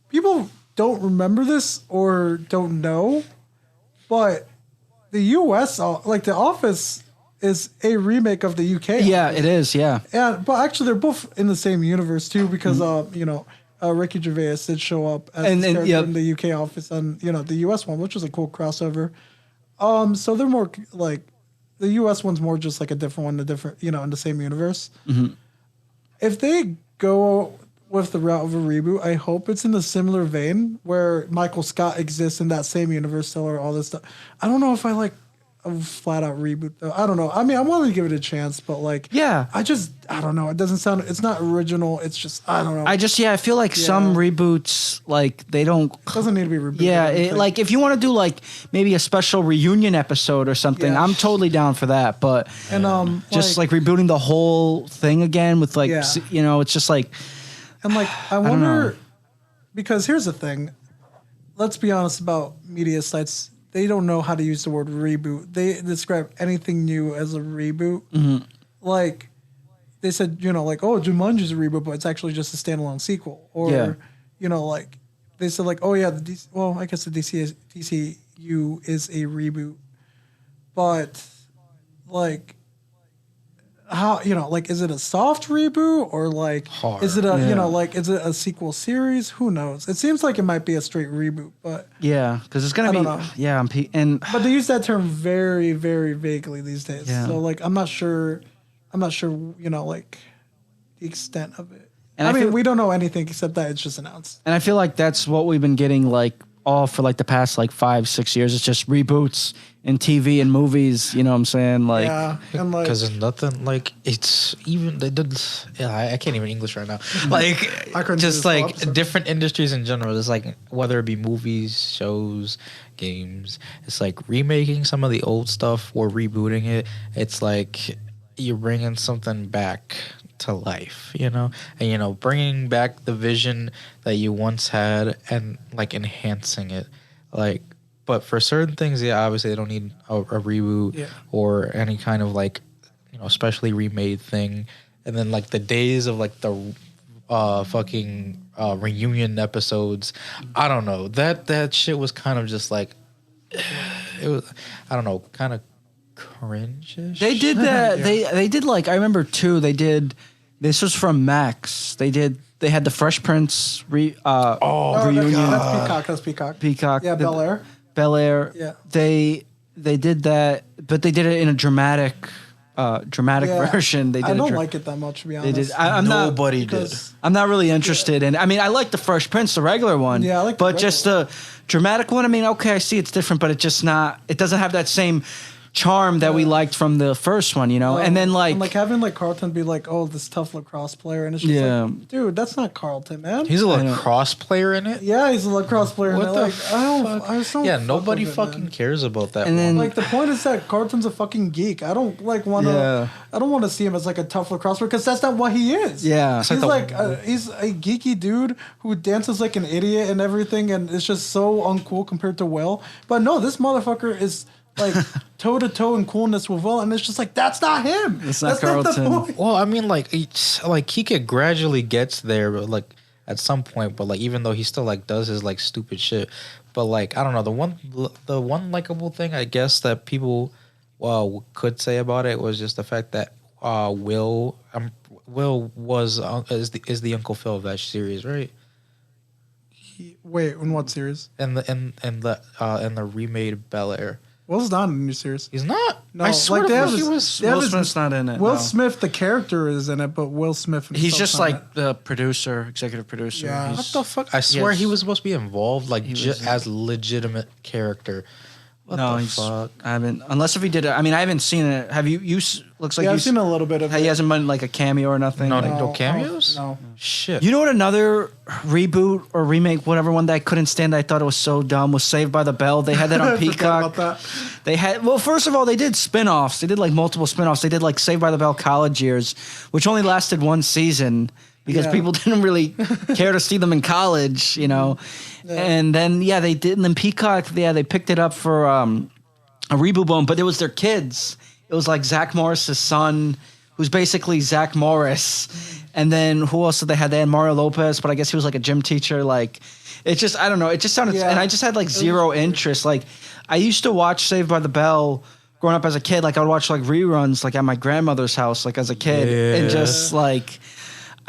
People don't remember this or don't know, but the US, The Office is a remake of the UK. Yeah, Office. It is. Yeah. But actually they're both in the same universe too, because, Ricky Gervais did show up as in the UK Office and, the US one, which was a cool crossover. So they're more the US one's more just a different one, in the same universe. Mm-hmm. If they go with the route of a reboot, I hope it's in a similar vein where Michael Scott exists in that same universe still or all this stuff. I don't know if I like a flat out reboot though. I don't know. I mean, I'm willing to give it a chance, but like, I don't know. It doesn't sound. It's not original. It's just I don't know. I feel like some reboots like they don't. It doesn't need to be rebooted. Yeah, like if you want to do like maybe a special reunion episode or something, I'm totally down for that. But just like rebooting the whole thing again with like it's just like. And like I wonder because here's the thing. Let's be honest about media sites. They don't know how to use the word reboot. They describe anything new as a reboot. Mm-hmm. Like, they said, like, oh, Jumanji's a reboot, but it's actually just a standalone sequel. Or, like, they said, like, oh, yeah, I guess the DCU is a reboot. But, like, how, like, is it a soft reboot? Or, like, hard. Is it is it a sequel series? Who knows? It seems like it might be a straight reboot, but. Yeah, because it's going to be. But they use that term very, very vaguely these days. Yeah. So, like, I'm not sure, like, the extent of it. And we don't know anything except that it's just announced. And I feel like that's what we've been getting, like, all for, like, the past, like, 5-6 years. It's just reboots in TV and movies, you know what I'm saying? Like, and like, because there's nothing like it's even they did. Yeah, I can't even English right now. Like, just like different industries in general. It's like whether it be movies, shows, games. It's like remaking some of the old stuff or rebooting it. It's like you're bringing something back to life, and bringing back the vision that you once had and like enhancing it, like. But for certain things, obviously they don't need a reboot or any kind of like, specially remade thing. And then like the days of like the fucking reunion episodes, I don't know. That shit was kind of just like, it was, I don't know, kind of cringe-ish. They did that. They did like, I remember too, this was from Max. They had the Fresh Prince reunion. That's Peacock. Yeah, Bel Air. Yeah. They did that, but they did it in a dramatic version. They did. I don't like it that much, to be honest. They did. Nobody did. I'm not really interested in. I mean, I like the Fresh Prince, the regular one. Yeah, I like. But just the dramatic one. I mean, okay, I see it's different, but it doesn't have that same charm that we liked from the first one, and then like having like Carlton be like, oh, this tough lacrosse player, and it's just like, dude, that's not Carlton, man. He's a lacrosse player in it. Yeah, he's a lacrosse player. What in the it. fuck? Nobody fucking cares about that. And then like the point is that Carlton's a fucking geek. I don't like want to. I don't want to see him as like a tough lacrosse player because that's not what he is. Yeah, he's he's a geeky dude who dances like an idiot and everything, and it's just so uncool compared to Will. But no, this motherfucker is. Like toe to toe in coolness with Will, and it's just like that's not him. That's not Carlton. Not the point. Well, I mean, like he could gradually gets there, but like at some point, but like even though he still like does his like stupid shit, but like I don't know, the one likable thing I guess that people could say about it was just the fact that Will was is the Uncle Phil of that series, right? Wait, in what series? In the remade Bel Air. Will's not in the new series. He's not. No, I swear like Will Smith's not in it. Will Smith, the character, is in it, but Will Smith. He's just like the executive producer. Yeah. What the fuck? I swear he was supposed to be involved, like as legitimate character. What the fuck? I haven't. Unless if he did it. I mean, I haven't seen it. Have you? Looks like I've seen a little bit of it. He hasn't been like a cameo or nothing. No cameos. No. Shit. You know what? Another reboot or remake, whatever one that I couldn't stand. I thought it was so dumb. Was Saved by the Bell. They had that on Peacock. About that. They had. Well, first of all, they did spinoffs. They did like multiple spinoffs. They did like Saved by the Bell College Years, which only lasted one season. Because people didn't really care to see them in college, Yeah. And then they did. And then Peacock, they picked it up for a reboot boom, but it was their kids. It was like Zach Morris's son, who's basically Zach Morris. And then who else did they have? They had Mario Lopez, but I guess he was like a gym teacher. Like, it just, I don't know. It just sounded, and I just had like zero interest. Like, I used to watch Saved by the Bell growing up as a kid. Like, I would watch like reruns, like at my grandmother's house, like as a kid, and just like.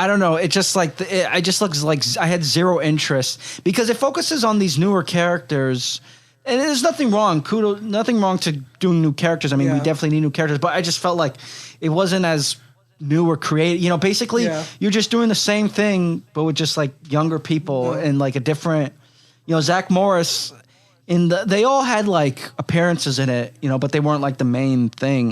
I don't know. It just like I just looks like I had zero interest because it focuses on these newer characters, and there's nothing wrong. Nothing wrong to doing new characters. I mean, we definitely need new characters, but I just felt like it wasn't as new or creative. You know, basically you're just doing the same thing, but with just like younger people and like a different, you know, Zach Morris they all had like appearances in it, you know, but they weren't like the main thing.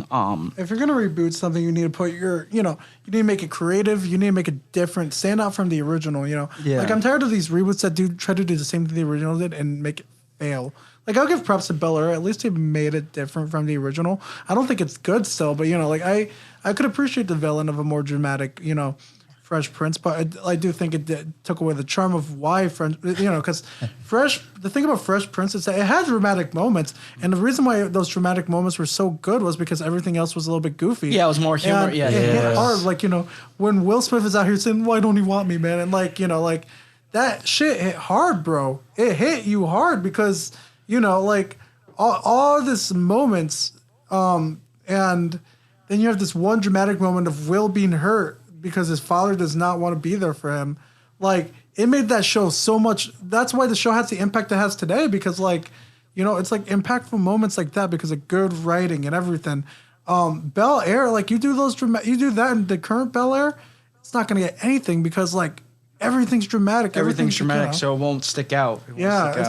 If you're going to reboot something, you need to put you need to make it creative. You need to make it different, stand out from the original, you know? Yeah. Like I'm tired of these reboots that try to do the same thing the original did and make it fail. Like I'll give props to Bel Air. At least they made it different from the original. I don't think it's good still, but you know, like I could appreciate the villain of a more dramatic, you know, Fresh Prince, but I do think it took away the charm of why Fresh, you know, because the thing about Fresh Prince is that it had dramatic moments, and the reason why those dramatic moments were so good was because everything else was a little bit goofy. Yeah, it was more humor. It hit hard, like, you know, when Will Smith is out here saying, "Why don't he want me, man?" and like, you know, like that shit hit hard, bro. It hit you hard because, you know, like all this moments, and then you have this one dramatic moment of Will being hurt because his father does not want to be there for him. Like, it made that show so much. That's why the show has the impact it has today, because, like, you know, it's like impactful moments like that because of good writing and everything. Bel Air, like, you do that in the current Bel Air, it's not going to get anything because, like, everything's dramatic. Everything's dramatic, so it won't stick out. It's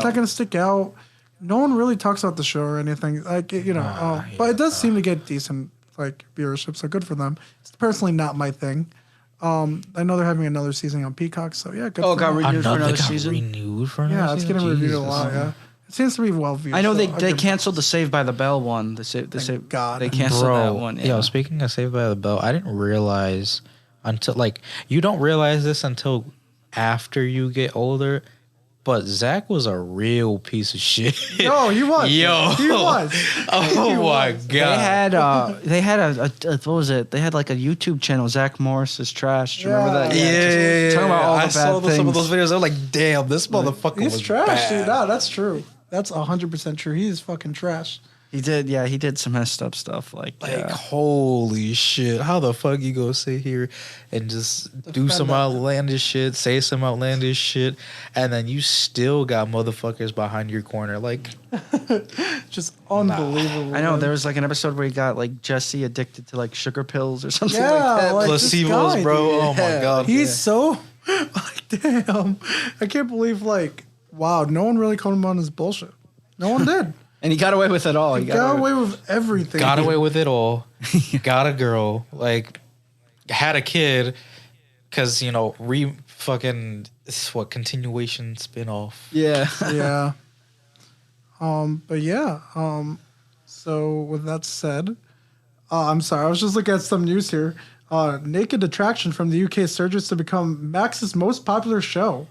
not going to stick out. No one really talks about the show or anything. Like, you know, but it does seem to get decent, like, viewership, so good for them. It's personally not my thing. I know they're having another season on Peacock, so yeah, good. Got renewed for another season. Yeah, it's getting reviewed a lot. Yeah, it seems to be well viewed. I know they canceled the Saved by the Bell one. They canceled that one. Yeah. Yo, speaking of Saved by the Bell, I didn't realize until you don't realize this until after you get older. But Zach was a real piece of shit. No, he was. He was. Oh my god. They had a what was it? They had like a YouTube channel, Zach Morris's Trash. Do you remember that? Yeah. Talking about all the bad things. Some of those videos. I was like, damn, this motherfucker was trash, bad. dude. No, that's true. That's 100% true. He is fucking trash. He did some messed up stuff. Like holy shit. How the fuck you go sit here and just do some outlandish shit, say some outlandish shit, and then you still got motherfuckers behind your corner. Like, just unbelievable. I know, there was like an episode where he got like Jesse addicted to like sugar pills or something like that. Like placebos, guy, bro. Dude. Oh my god. He's so like, damn. I can't believe, like, wow, no one really called him on his bullshit. No one did. And he got away with it all. He got away with everything. Got away with it all. Got a girl. Like, had a kid. Because, you know, continuation spinoff. Yeah. Yeah. But yeah. So with that said, I'm sorry. I was just looking at some news here. Naked Attraction from the UK surges to become Max's most popular show.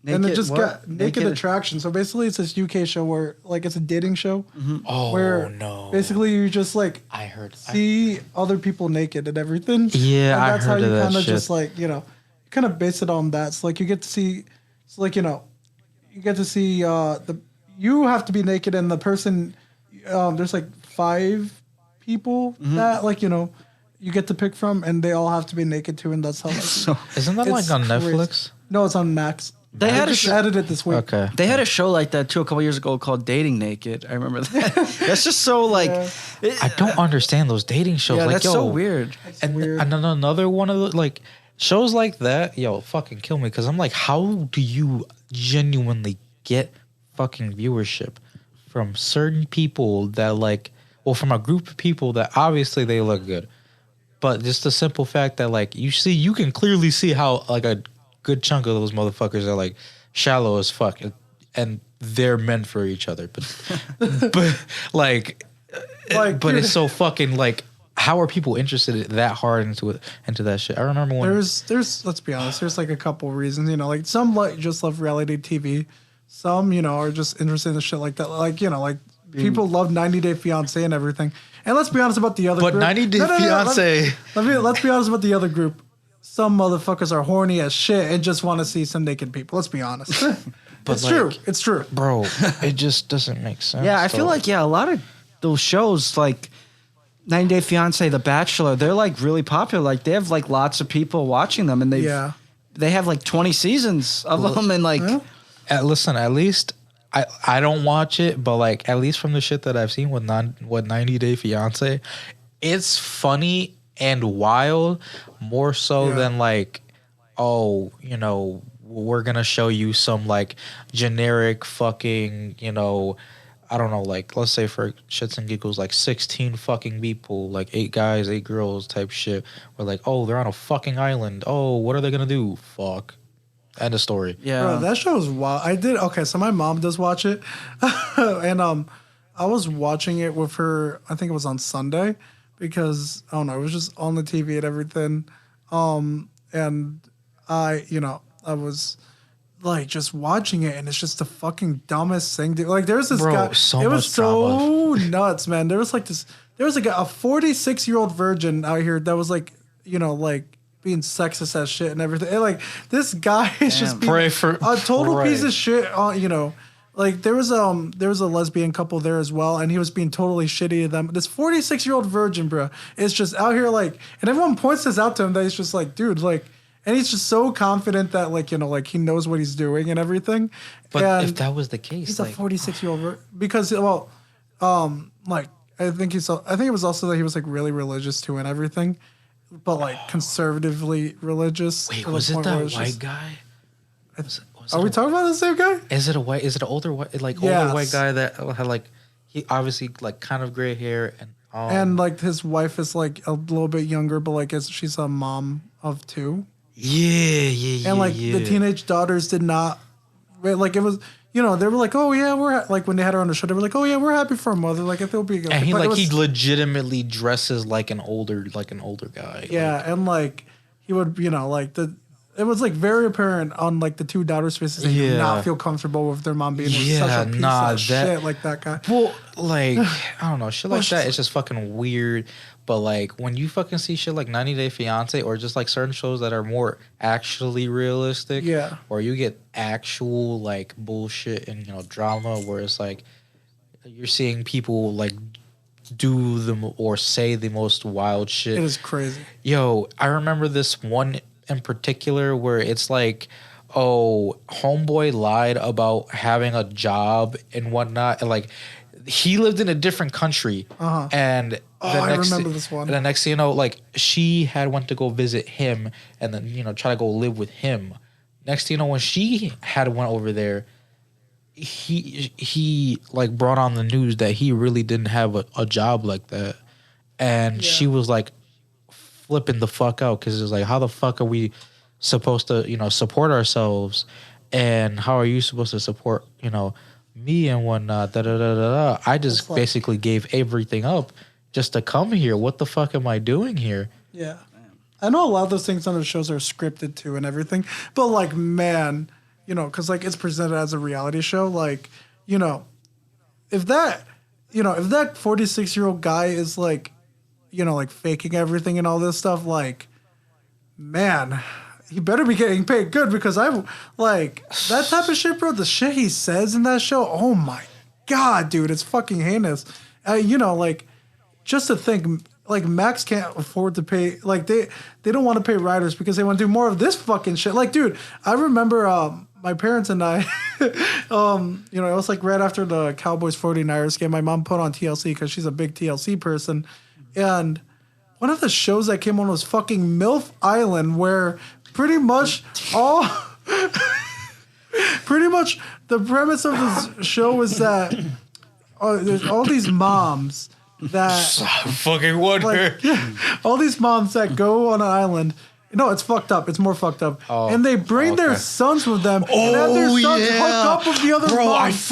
And it just got Naked Attraction. So basically, it's this UK show where, like, it's a dating show. Mm-hmm. Oh, where no. Basically, you just, like, see other people naked and everything. Yeah, and that's how you kind of just, like, you know, you kind of base it on that. So, like, you get to see, it's like, you know, you get to see you have to be naked and the person, there's, like, 5 people that, like, you know, you get to pick from and they all have to be naked too. And that's how, like, so, isn't that, like, on Netflix? No, it's on Max. They had just added it this week. Okay. They had a show like that too a couple years ago called Dating Naked. I remember that. That's just so like. Yeah. I don't understand those dating shows. Yeah, like, that's so weird. And another one of the like shows like that, fucking kill me because I'm like, how do you genuinely get fucking viewership from certain people that like, well, from a group of people that obviously they look good, but just the simple fact that like you can clearly see how like a good chunk of those motherfuckers are like shallow as fuck and they're meant for each other but it's so fucking like, how are people interested that hard into that shit? I remember when there's let's be honest, there's like a couple reasons, you know, like some like just love reality TV, some, you know, are just interested in the shit like that, like, you know, like people love 90 Day Fiance and everything. And let's be honest about the other group. 90 Day Fiance. Let's be honest about the other group. Some motherfuckers are horny as shit and just want to see some naked people. Let's be honest. But it's true. It's true. Bro, it just doesn't make sense. Yeah, I feel like, a lot of those shows, like 90 Day Fiance, The Bachelor, they're like really popular. Like they have like lots of people watching them and they have like 20 seasons of them and like. Yeah. Listen, at least I don't watch it, but like at least from the shit that I've seen with 90 Day Fiance, it's funny and wild, more so than like, oh, you know, we're gonna show you some like generic fucking, you know, I don't know, like let's say for shits and giggles, like 16 fucking people, like 8 guys, 8 girls type shit. We're like, oh, they're on a fucking island. Oh, what are they gonna do? Fuck. End of story. Yeah, bro, that show is wild. So my mom does watch it, and I was watching it with her. I think it was on Sunday because I don't know, it was just on the TV and everything. And I was like just watching it, and it's just the fucking dumbest thing. Like there's this guy. It was so nuts, man. There was like this. There was like a 46-year-old virgin out here that was like, you know, like being sexist as shit and everything. And like this guy is just being a total piece of shit. You know, like there was a lesbian couple there as well, and he was being totally shitty to them. This 46-year-old virgin, bro, is just out here like, and everyone points this out to him that he's just like, dude, like. And he's just so confident that, like, you know, like he knows what he's doing and everything. But and if that was the case, he's like, a 46-year-old because, well, like I think it was also that he was like really religious too and everything, but like conservatively religious. Wait, was it that white guy? Are we talking about the same guy? Is it an older white, like older white guy that had like he obviously like kind of gray hair and like his wife is like a little bit younger, but like she's a mom of 2. Yeah. And like the teenage daughters did not, like it was, you know, they were like, oh yeah, like when they had her on the show, they were like, oh yeah, we're happy for her mother. Like if it'll be good. And he legitimately dresses like an older guy. Yeah, like, and like he would, you know, like it was like very apparent on like the 2 daughters' faces they did not feel comfortable with their mom being such a piece of shit like that guy. Well, like I don't know, shit like that. It's just fucking weird. But like when you fucking see shit like 90 Day Fiance or just like certain shows that are more actually realistic, or you get actual like bullshit and, you know, drama where it's like you're seeing people like do them or say the most wild shit. It is crazy. Yo, I remember this one in particular where it's like, oh, homeboy lied about having a job and whatnot, and like he lived in a different country, and I remember this one. And the next thing you know, like she had went to go visit him, and then, you know, try to go live with him. Next thing you know, when she had went over there, he like brought on the news that he really didn't have a job like that, and she was like flipping the fuck out because it was like, how the fuck are we supposed to, you know, support ourselves, and how are you supposed to support, you know, me and whatnot? I just basically gave everything up just to come here. What the fuck am I doing here? Yeah, I know a lot of those things on the shows are scripted too and everything, but like, man, you know, because like it's presented as a reality show, like, you know, if that 46-year-old guy is like, you know, like faking everything and all this stuff, like, man, he better be getting paid good, because I'm like that type of shit, bro. The shit he says in that show, oh my god, dude, it's fucking heinous. You know, like just to think, like Max can't afford to pay, like they don't want to pay writers because they want to do more of this fucking shit. Like, dude, I remember my parents and I, you know, it was like right after the Cowboys 49ers game. My mom put on TLC because she's a big TLC person, and one of the shows that came on was fucking MILF Island, where pretty much the premise of this show is that there's all these moms that fucking wonder. Like, all these moms that go on an island. No, it's fucked up. It's more fucked up. And they bring their sons with them and have their sons hook up with the other moms.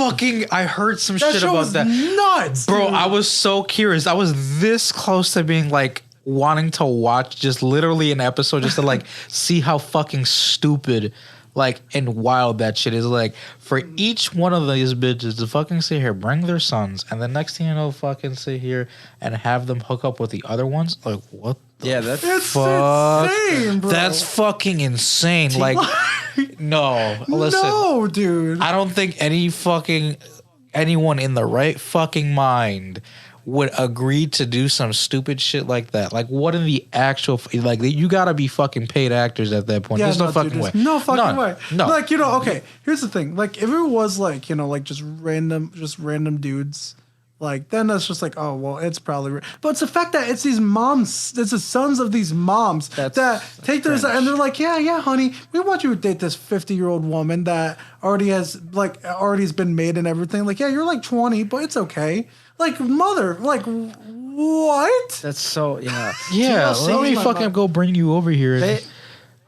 I heard some shit about that. Nuts, bro. dude. I was so curious. I was this close to being like wanting to watch just literally an episode just to like see how fucking stupid like and wild that shit is. Like for each one of these bitches to fucking sit here, bring their sons, and the next thing you know, fucking sit here and have them hook up with the other ones. Like what? That's insane, bro. That's fucking insane. Like no, listen, no, dude. I don't think anyone in the right fucking mind would agree to do some stupid shit like that. Like, what in the actual... Like, you gotta be fucking paid actors at that point. There's no fucking way. No fucking way. No. Like, you know, okay, here's the thing. Like, if it was like, you know, like just random dudes Like, then that's just like, oh, well, it's probably real. But it's the fact that it's these moms, it's the sons of these moms that take their, and they're like, yeah, honey, we want you to date this 50-year-old woman that already has been made and everything. Like, yeah, you're like 20, but it's okay. Like, mother, like, what? That's so, yeah. Yeah, let me fucking go bring you over here.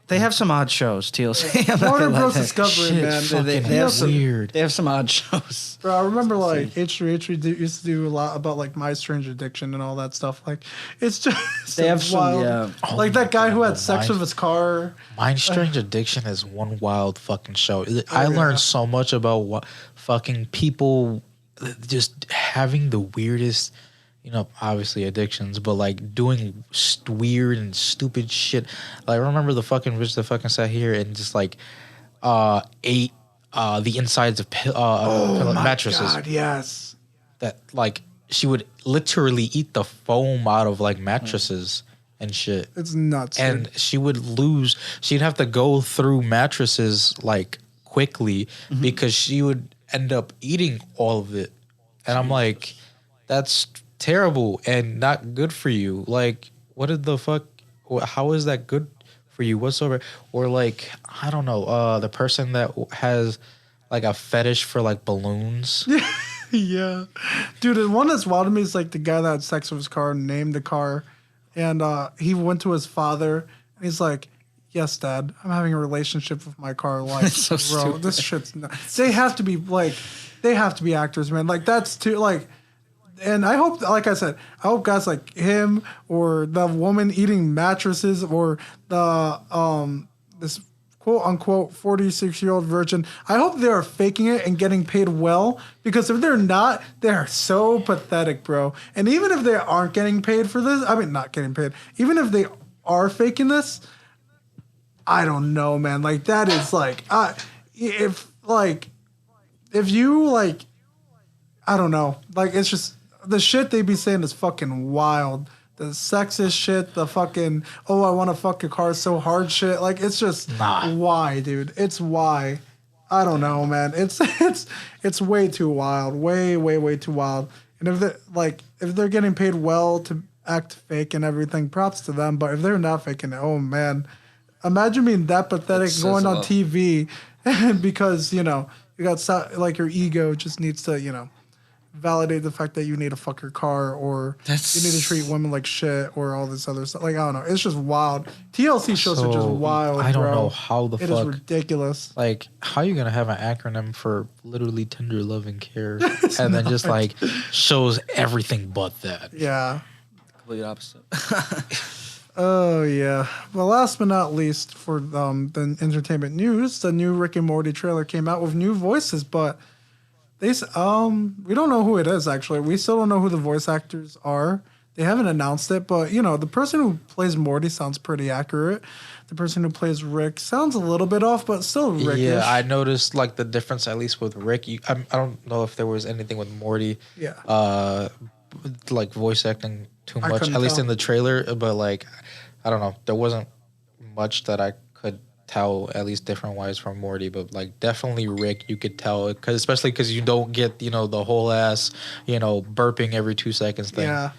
They have some odd shows, TLC. Warner Bros. Discovery, man. They have some odd shows. Bro, I remember like H3 used to do a lot about like My Strange Addiction and all that stuff. Like, it's just they have wild. Like that guy who had sex with his car. My Strange Addiction is one wild fucking show. I learned so much about what fucking people just having the weirdest. Obviously addictions, but like doing weird and stupid shit. Like, I remember the fucking bitch that fucking sat here and just like ate the insides of mattresses. God, yes. That like she would literally eat the foam out of like mattresses and shit. It's nuts. And she would lose. She'd have to go through mattresses like quickly because she would end up eating all of it. And I'm like, that's terrible and not good for you. Like, what did the fuck? How is that good for you whatsoever? Or like, I don't know. The person that has like a fetish for like balloons. Yeah, dude. The one that's wild to me is like the guy that had sex with his car, named the car, and he went to his father and he's like, "Yes, Dad, I'm having a relationship with my car." Like, so bro, stupid. this shit's nuts. They have to be actors, man. Like, that's too like. And I hope, like I said, I hope guys like him or the woman eating mattresses or the this quote unquote 46-year-old virgin. I hope they are faking it and getting paid well, because if they're not, they are so pathetic, bro. And even if they aren't getting paid for this, I mean, not getting paid. Even if they are faking this, I don't know, man. Like, that is like, if you like, I don't know. Like, it's just. The shit they be saying is fucking wild. The sexist shit, the fucking, oh, I want to fuck your car so hard shit. Like, it's just, why, dude? It's why. I don't know, man. It's way too wild. Way too wild. And if they're getting paid well to act fake and everything, props to them. But if they're not faking it, oh, man. Imagine being that pathetic going on TV because, you got, like, your ego just needs to, validate the fact that you need to fuck your car or you need to treat women like shit or all this other stuff. Like, I don't know. It's just wild. TLC shows are just wild, I don't know how the fuck. It is ridiculous. Like, how are you going to have an acronym for literally tender love and care and then just, like, shows everything but that? Yeah. Complete opposite. Oh, yeah. Well, last but not least for the entertainment news, the new Rick and Morty trailer came out with new voices, but we don't know who it is, actually. We still don't know who the voice actors are. They haven't announced it, but, the person who plays Morty sounds pretty accurate. The person who plays Rick sounds a little bit off, but still Rick-ish. Yeah, I noticed, like, the difference, at least with Rick. I don't know if there was anything with Morty, like, voice acting too much, at least in the trailer. But, like, I don't know. There wasn't much that I could tell, at least different wise from Morty, but like definitely Rick, you could tell, especially because you don't get the whole ass burping every 2 seconds thing. Yeah,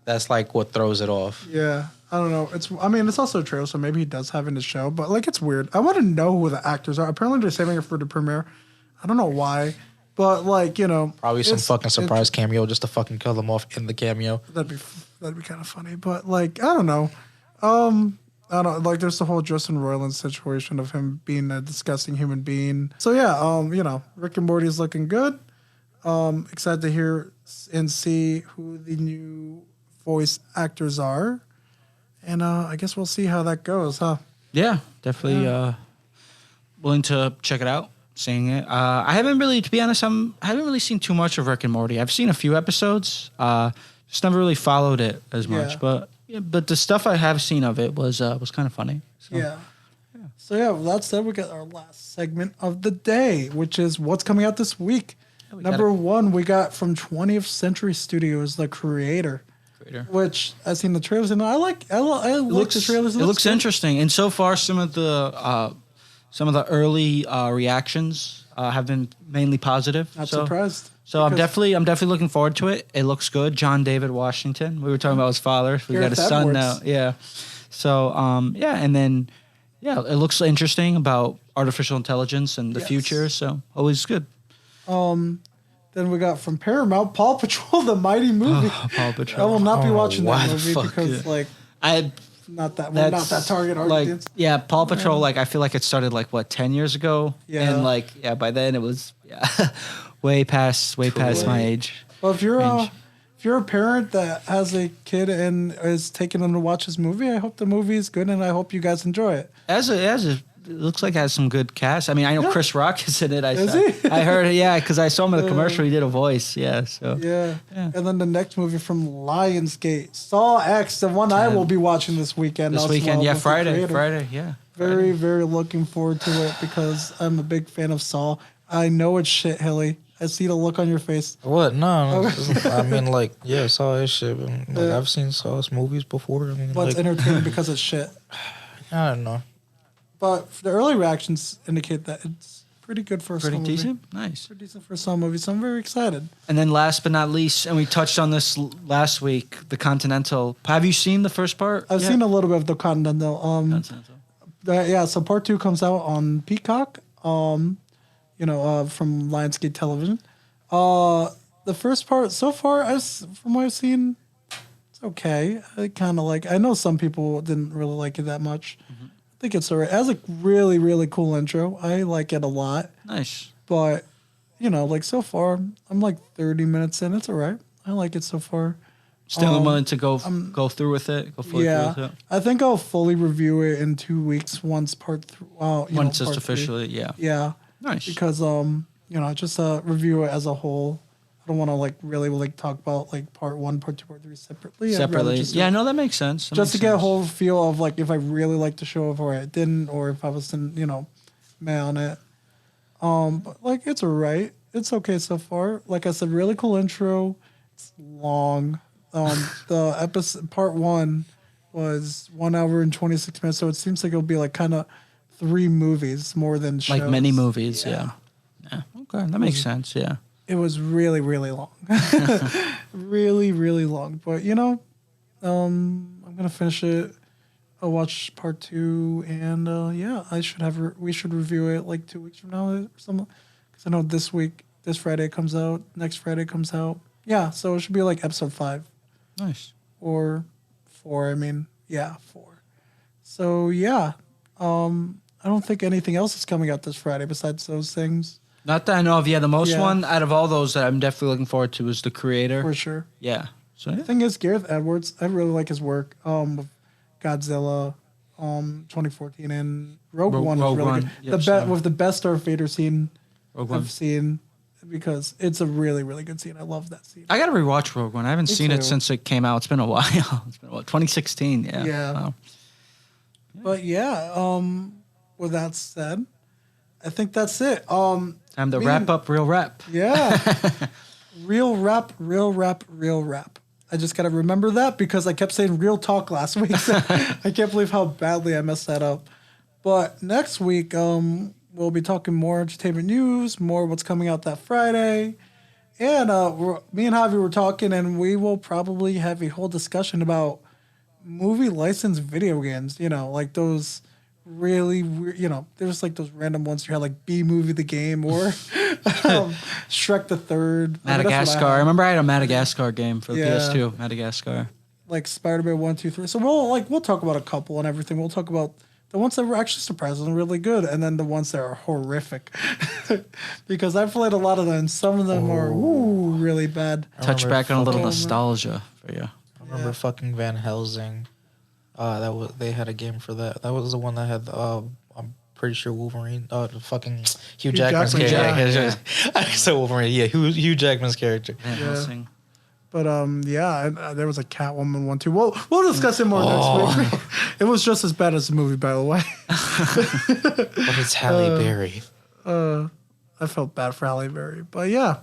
that's like what throws it off. Yeah, I don't know. It's also a trailer, so maybe he does have in his show, but like, it's weird. I want to know who the actors are. Apparently they're saving it for the premiere. I don't know why, but like probably some fucking surprise cameo just to fucking kill them off in the cameo. That'd be kind of funny, but like, I don't know. I don't like. There's the whole Justin Roiland situation of him being a disgusting human being. So yeah, Rick and Morty is looking good. Excited to hear and see who the new voice actors are, and I guess we'll see how that goes, huh? Yeah, definitely. Willing to check it out, seeing it. I haven't really, to be honest, I haven't really seen too much of Rick and Morty. I've seen a few episodes. Just never really followed it as much, but the stuff I have seen of it was kind of funny. So. Yeah. So yeah, with that said, we got our last segment of the day, which is what's coming out this week. Number one, we got from 20th Century Studios, The Creator. Which I've seen the trailers and I like the trailers. It looks interesting, and so far some of the early reactions have been mainly positive. Not surprised. So I'm definitely looking forward to it. It looks good. John David Washington. We were talking about his father. We got his son now. Yeah. So and then it looks interesting about artificial intelligence and the future. So always good. Then we got from Paramount, Paw Patrol, the Mighty Movie. Paw Patrol. I will not be watching that movie fuck? because we're not that target audience. Paw Patrol. Like I feel like it started 10 years ago. Yeah. And by then it was way past my age. Well, if you're a parent that has a kid and is taking them to watch this movie, I hope the movie is good and I hope you guys enjoy it. It looks like it has some good cast. I mean, I know Chris Rock is in it. Is he? I heard, because I saw him in the commercial. He did a voice, So yeah. And then the next movie from Lionsgate, Saw X, the one I will be watching this weekend. Friday, Very, very looking forward to it because I'm a big fan of Saw. I know it's shit, Hilly. I see the look on your face. What? No. I mean, Saw is shit. I've seen Saw's movies before. I mean, but it's entertaining because it's shit. I don't know. But the early reactions indicate that it's pretty good for a Saw movie. Pretty decent? Nice. Pretty decent for a Saw movie, so I'm very excited. And then last but not least, and we touched on this last week, the Continental. Have you seen the first part? I've seen a little bit of the Continental. So part 2 comes out on Peacock, from Lionsgate Television. The first part, so far, from what I've seen, it's okay. I know some people didn't really like it that much. Mm-hmm. I think it's all right. It has a really, really cool intro. I like it a lot. Nice. But, so far, I'm 30 minutes in. It's all right. I like it so far. Still willing to go through with it? Go fully through with it? I think I'll fully review it in 2 weeks once part 3. Once it's officially, Yeah. Nice. Because, just review it as a whole. I don't want to really talk about part 1, part 2, part 3 separately. No, that makes sense. To get a whole feel of if I really liked the show or I didn't, or if I was meh on it. But it's alright. It's okay so far. Like I said, really cool intro. It's long. The episode part 1 was 1 hour and 26 minutes, so it seems like it'll be kind of 3 movies more than shows. Like many movies, yeah. Okay, that makes sense. Yeah. It was really, really long. Really, really long. But, I'm going to finish it. I'll watch part 2. And, we should review it 2 weeks from now or something. Because I know this Friday comes out. Next Friday comes out. Yeah, so it should be episode 5. Nice. Or 4, 4. So, yeah. I don't think anything else is coming out this Friday besides those things. Not that I know of. Yeah, the most one out of all those that I'm definitely looking forward to is The Creator. For sure. Yeah. So The thing is, Gareth Edwards, I really like his work. With Godzilla, 2014, and Rogue One was really good. Yep, with the best Darth Vader scene I've seen, because it's a really, really good scene. I love that scene. I got to rewatch Rogue One. I haven't seen it since it came out. It's been a while. It's been 2016. Yeah. Yeah. Wow. But with that said, I think that's it. Time to wrap up Real Rap. Yeah. Real rap. I just got to remember that because I kept saying real talk last week. So I can't believe how badly I messed that up. But next week, we'll be talking more entertainment news, more what's coming out that Friday. And me and Javi were talking, and we will probably have a whole discussion about movie licensed video games. Those really weird, there's those random ones you had B Movie the Game or Shrek the Third. Madagascar. I remember I had a Madagascar game for the PS2. Madagascar. Spider-Man 1, 2, 3. So we'll talk about a couple and everything. We'll talk about the ones that were actually surprisingly really good, and then the ones that are horrific. Because I've played a lot of them, and some of them are really bad. Touch back on a little nostalgia for you. I remember fucking Van Helsing. They had a game for that. That was the one that had I'm pretty sure Wolverine. The fucking Hugh Jackman's character. Yeah. I said Wolverine. Yeah, Hugh Jackman's character. Van Helsing. But there was a Catwoman one too. We'll discuss it more next week. It was just as bad as the movie, by the way. But it's Halle Berry. I felt bad for Halle Berry, but yeah.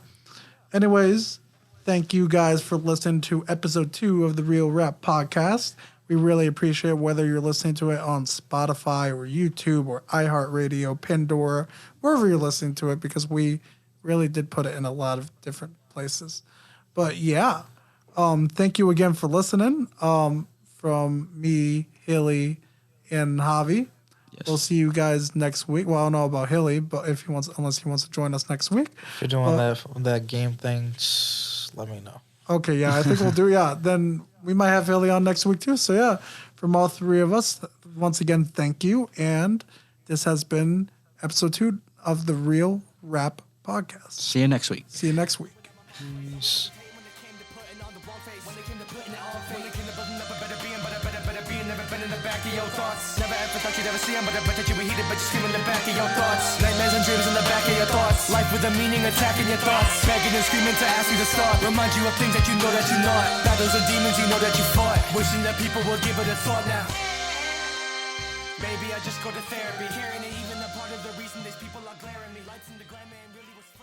Anyways, thank you guys for listening to episode 2 of the Real Rap Podcast. We really appreciate whether you're listening to it on Spotify or YouTube or iHeartRadio, Pandora, wherever you're listening to it, because we really did put it in a lot of different places. But yeah, thank you again for listening. From me, Hilly, and Javi. Yes. We'll see you guys next week. Well, I don't know about Hilly, but unless he wants to join us next week. If you're doing that game thing, just let me know. Okay, yeah, I think we'll do. Yeah, then we might have Hilly on next week too. So yeah, from all three of us, once again, thank you. And this has been episode 2 of the Real Rap Podcast. See you next week. Peace. Never ever thought you'd ever see him, but I bet that you were heated, but you scream in the back of your thoughts. Nightmares and dreams in the back of your thoughts. Life with a meaning attacking your thoughts. Begging and screaming to ask you to start. Remind you of things that you know that you're not. Battles of demons you know that you fought. Wishing that people will give it a thought now. Maybe I just go to therapy. Hearing it even a part of the reason these people are glaring me. Lights in the glam man really was fun.